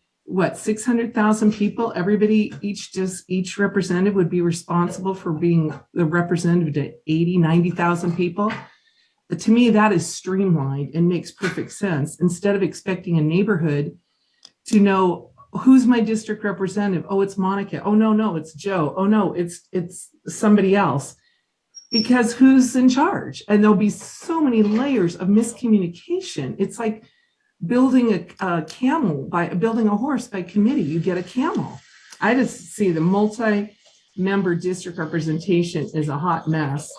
600,000 people, everybody, each representative would be responsible for being the representative to 80, 90,000 people. But to me, that is streamlined and makes perfect sense. Instead of expecting a neighborhood to know who's my district representative. Oh, it's Monica. Oh, no, it's Joe. Oh, no, it's somebody else. Because who's in charge? And there'll be so many layers of miscommunication. It's like building a camel by building a horse by committee. You get a camel. I just see the multi-member district representation is a hot mess,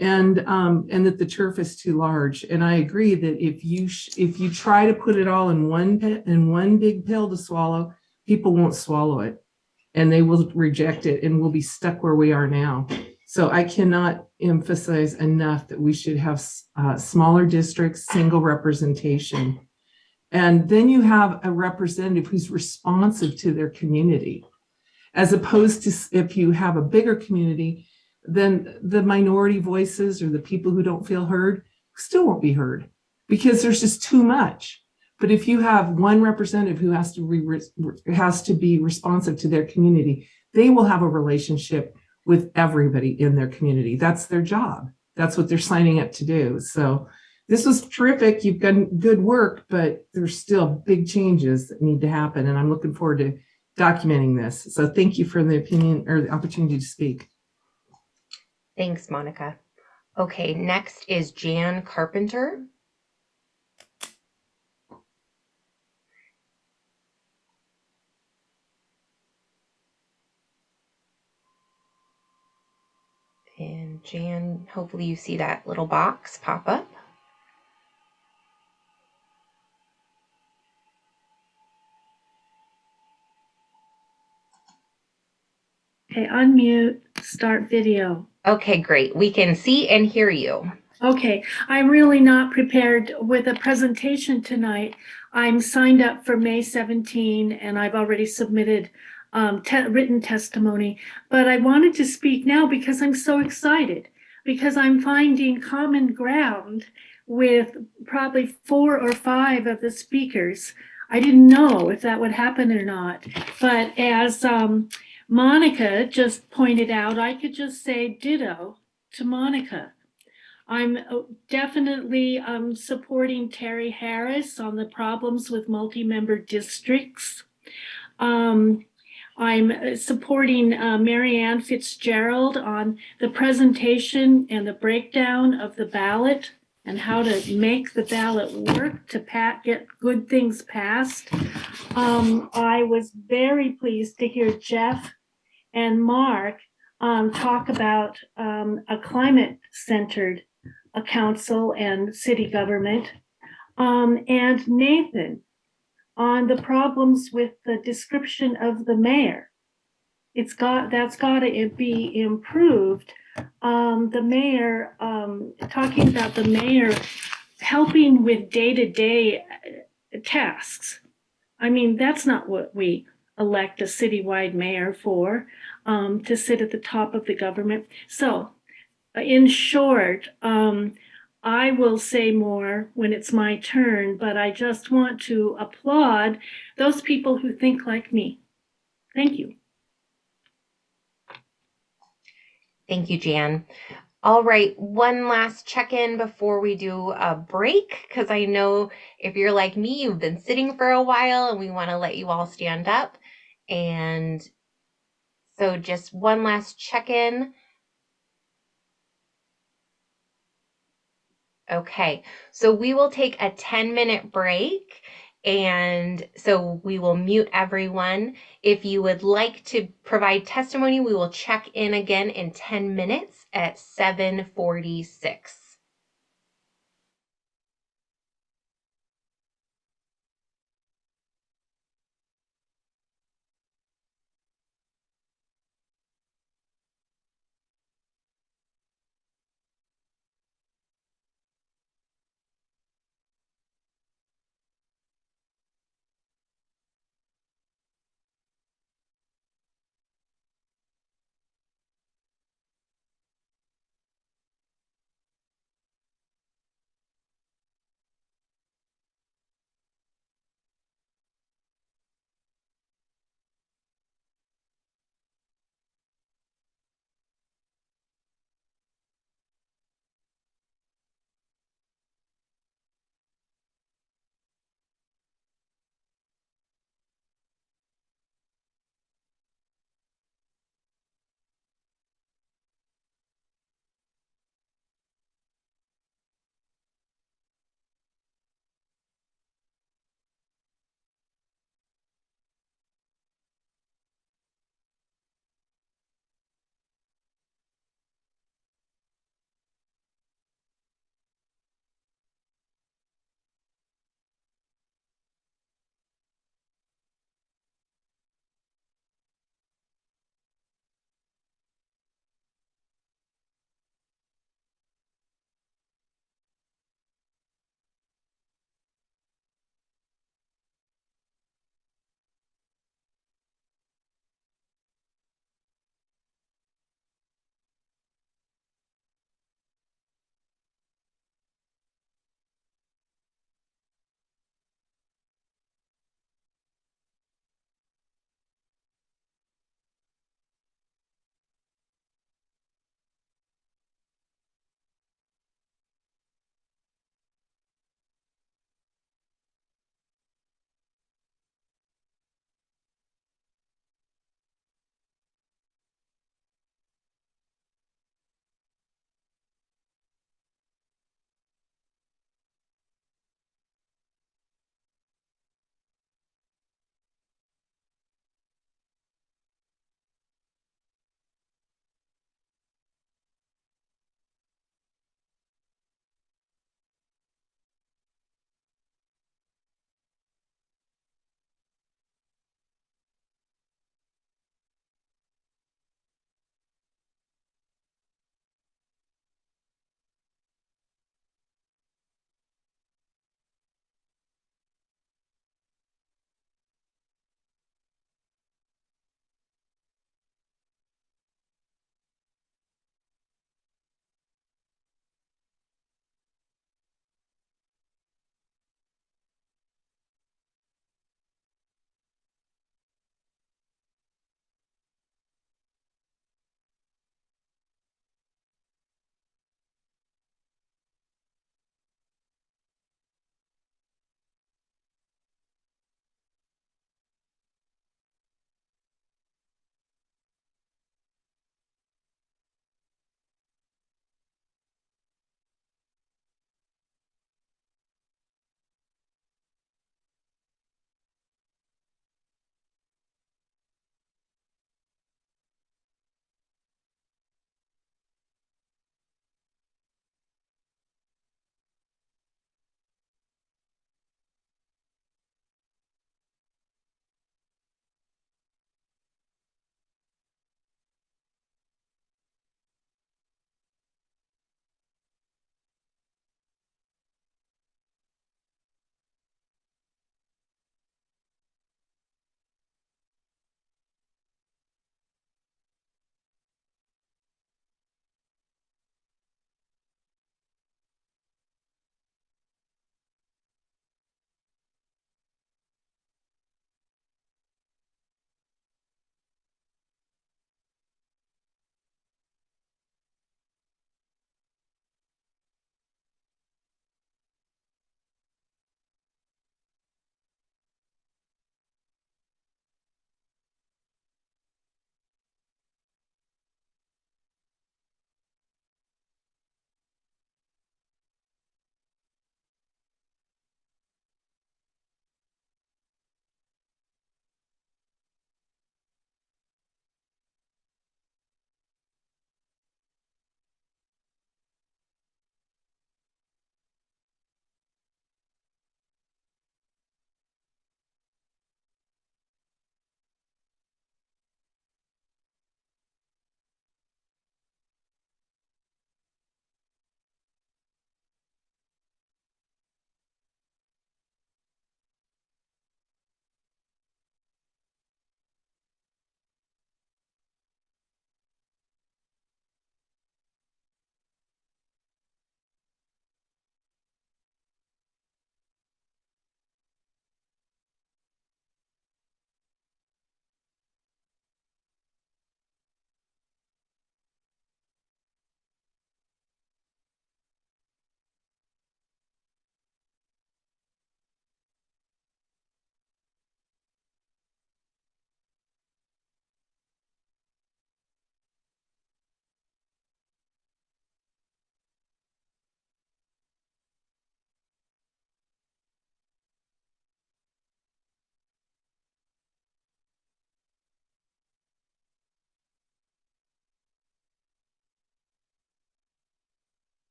and that the turf is too large. And I agree that if you try to put it all in one big pill to swallow, people won't swallow it, and they will reject it, and we'll be stuck where we are now. So I cannot emphasize enough that we should have smaller districts, single representation. And then you have a representative who's responsive to their community, as opposed to if you have a bigger community, then the minority voices or the people who don't feel heard still won't be heard because there's just too much. But if you have one representative who has to be responsive to their community, they will have a relationship with everybody in their community. That's their job. That's what they're signing up to do. So this was terrific. You've done good work, but there's still big changes that need to happen. And I'm looking forward to documenting this. So thank you for the opinion or the opportunity to speak. Thanks, Monica. Okay, next is Jan Carpenter. And Jan, hopefully you see that little box pop up. Okay, unmute, start video. Okay, great. We can see and hear you. Okay, I'm really not prepared with a presentation tonight. I'm signed up for May 17 and I've already submitted written testimony, but I wanted to speak now because I'm so excited, because I'm finding common ground with probably 4 or 5 of the speakers. I didn't know if that would happen or not, but as Monica just pointed out, I could just say ditto to Monica. I'm definitely supporting Terry Harris on the problems with multi-member districts. I'm supporting Marianne Fitzgerald on the presentation and the breakdown of the ballot and how to make the ballot work to get good things passed. I was very pleased to hear Jeff and Mark talk about a climate-centered council and city government, and Nathan on the problems with the description of the mayor. That's got to be improved. The mayor, talking about the mayor helping with day-to-day tasks. I mean, that's not what we elect a citywide mayor for, to sit at the top of the government. So in short, I will say more when it's my turn, but I just want to applaud those people who think like me. Thank you. Thank you, Jan. All right, one last check-in before we do a break, because I know if you're like me, you've been sitting for a while and we want to let you all stand up. And so just one last check-in. Okay, so we will take a 10-minute break, and so we will mute everyone. If you would like to provide testimony, we will check in again in 10 minutes at 7:46.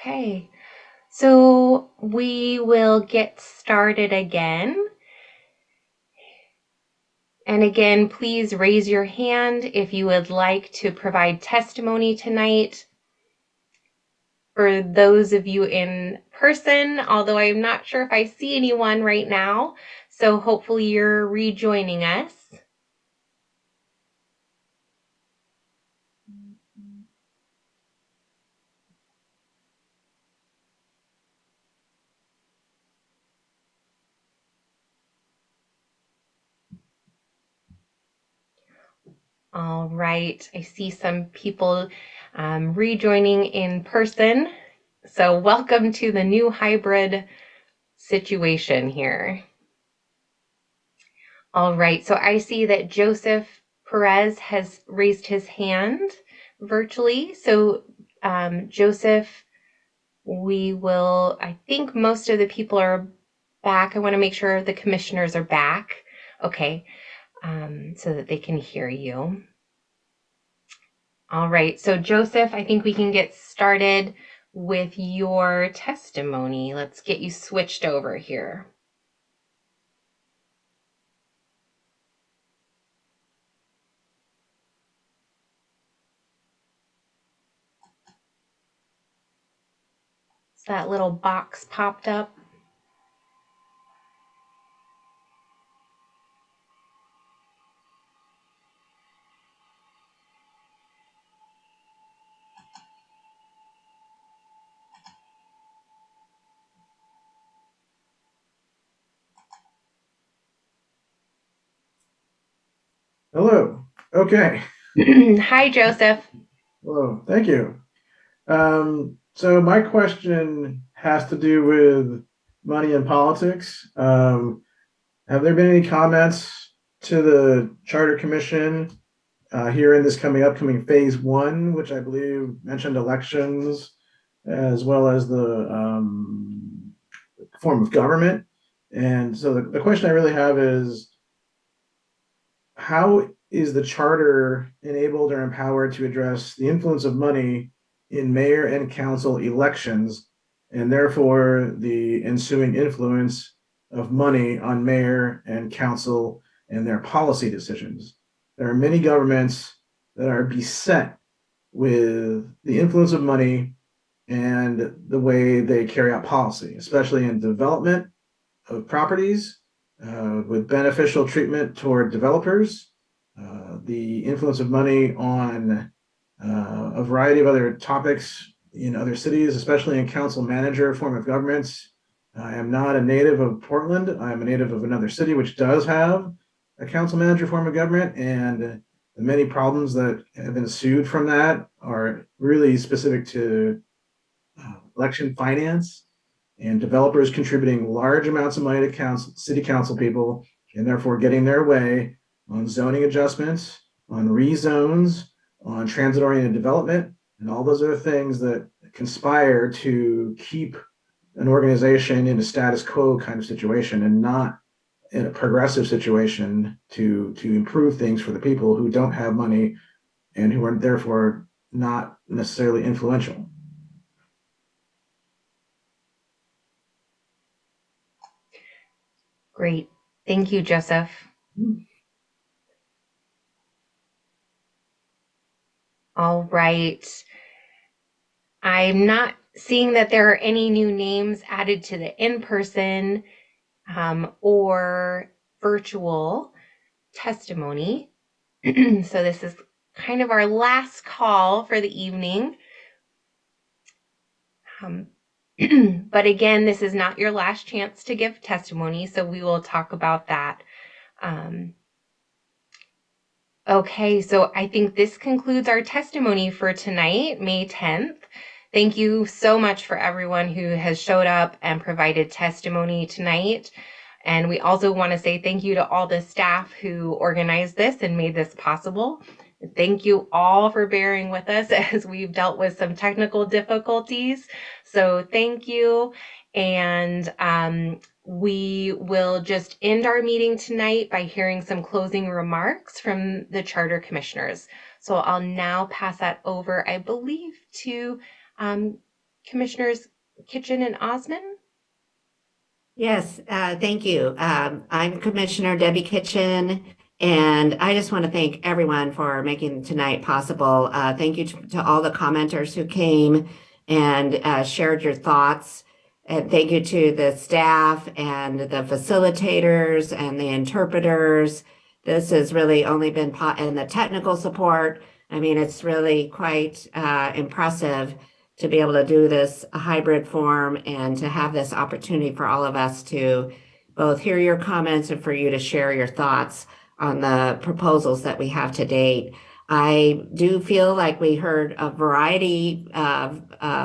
Okay, so we will get started again. And again, please raise your hand if you would like to provide testimony tonight. For those of you in person, although I'm not sure if I see anyone right now, so hopefully you're rejoining us. All right, I see some people rejoining in person. So welcome to the new hybrid situation here. All right, so I see that Joseph Perez has raised his hand virtually. So Joseph, I think most of the people are back. I want to make sure the commissioners are back. Okay, so that they can hear you. All right, so Joseph, I think we can get started with your testimony. Let's get you switched over here. So that little box popped up. Hello. Okay. Hi, Joseph. Hello. Thank you. So my question has to do with money and politics. Have there been any comments to the Charter Commission here in this upcoming phase one, which I believe mentioned elections as well as the form of government? And so the question I really have is, how is the charter enabled or empowered to address the influence of money in mayor and council elections, and therefore the ensuing influence of money on mayor and council and their policy decisions? There are many governments that are beset with the influence of money and the way they carry out policy, especially in development of properties, with beneficial treatment toward developers, the influence of money on a variety of other topics in other cities, especially in council manager form of governments. I am not a native of Portland. I am a native of another city which does have a council manager form of government, and the many problems that have ensued from that are really specific to election finance and developers contributing large amounts of money to city council people, and therefore getting their way on zoning adjustments, on rezones, on transit-oriented development, and all those other things that conspire to keep an organization in a status quo kind of situation and not in a progressive situation to improve things for the people who don't have money and who are therefore not necessarily influential. Great. Thank you, Joseph. All right. I'm not seeing that there are any new names added to the in-person or virtual testimony. So this is kind of our last call for the evening. But again, this is not your last chance to give testimony, so we will talk about that. Okay, so I think this concludes our testimony for tonight, May 10th. Thank you so much for everyone who has showed up and provided testimony tonight. And we also want to say thank you to all the staff who organized this and made this possible. Thank you all for bearing with us as we've dealt with some technical difficulties. So thank you. And we will just end our meeting tonight by hearing some closing remarks from the Charter Commissioners. So I'll now pass that over, I believe, to Commissioners Kitchen and Osman? Yes, thank you. I'm Commissioner Debbie Kitchen, and I just want to thank everyone for making tonight possible. Thank you to all the commenters who came and shared your thoughts. And thank you to the staff and the facilitators and the interpreters. This has really only been, and the technical support. I mean, it's really quite impressive to be able to do this hybrid form and to have this opportunity for all of us to both hear your comments and for you to share your thoughts on the proposals that we have to date. I do feel like we heard a variety of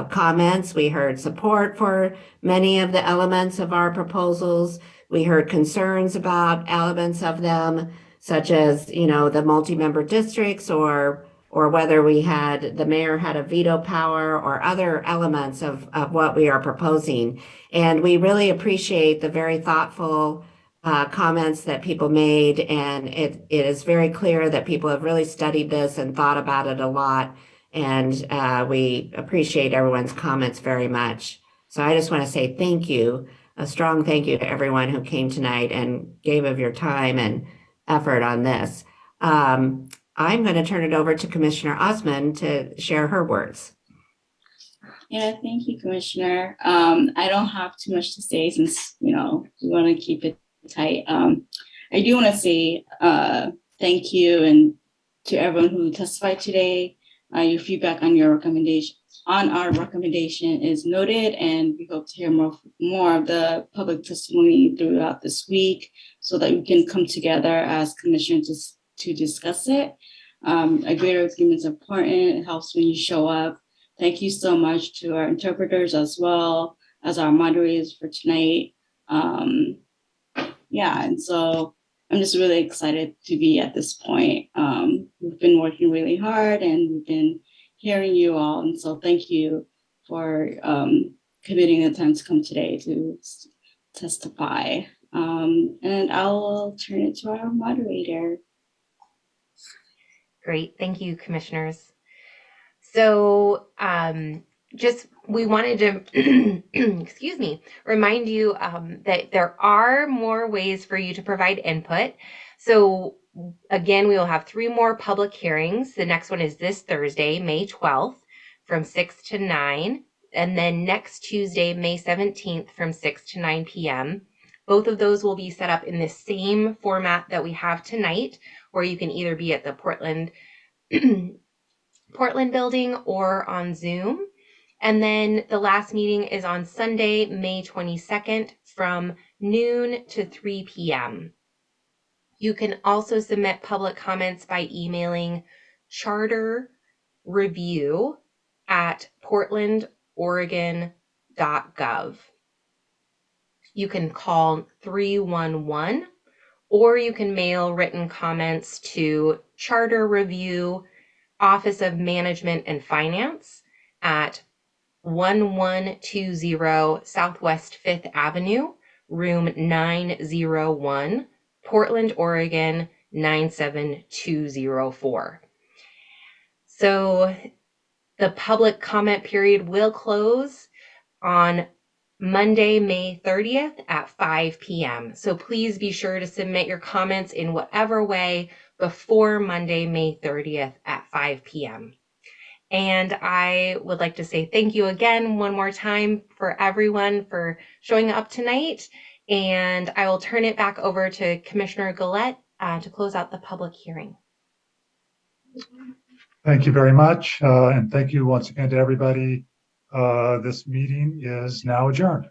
comments. We heard support for many of the elements of our proposals. We heard concerns about elements of them, such as, you know, the multi-member districts or whether the mayor had a veto power or other elements of what we are proposing. And we really appreciate the very thoughtful comments that people made. And it is very clear that people have really studied this and thought about it a lot. And we appreciate everyone's comments very much. So I just want to say thank you, a strong thank you to everyone who came tonight and gave of your time and effort on this. I'm going to turn it over to Commissioner Osman to share her words. Yeah, thank you, Commissioner. I don't have too much to say since, you know, we want to keep it tight. I do want to say thank you and to everyone who testified today. Your feedback on your recommendation, on our recommendation is noted, and we hope to hear more of the public testimony throughout this week so that we can come together as commissioners to discuss it. A greater agreement is important. It helps when you show up. Thank you so much to our interpreters as well as our moderators for tonight. Yeah, and so I'm just really excited to be at this point. We've been working really hard and we've been hearing you all. And so thank you for committing the time to come today to testify. And I'll turn it to our moderator. Great. Thank you, commissioners. So we wanted to, excuse me, remind you that there are more ways for you to provide input. So again, we will have 3 more public hearings. The next one is this Thursday, May 12th from 6 to 9. And then next Tuesday, May 17th from 6 to 9 p.m. Both of those will be set up in the same format that we have tonight, where you can either be at the Portland building or on Zoom. And then the last meeting is on Sunday, May 22nd from noon to 3 p.m. You can also submit public comments by emailing charterreview@portlandoregon.gov. You can call 311, or you can mail written comments to Charter Review, Office of Management and Finance at 1120 Southwest 5th Avenue, room 901, Portland, Oregon 97204. So the public comment period will close on Monday, May 30th at 5 p.m. So please be sure to submit your comments in whatever way before Monday, May 30th at 5 p.m. And I would like to say thank you again one more time for everyone for showing up tonight. And I will turn it back over to Commissioner Gillette to close out the public hearing. Thank you very much. And thank you once again to everybody. This meeting is now adjourned.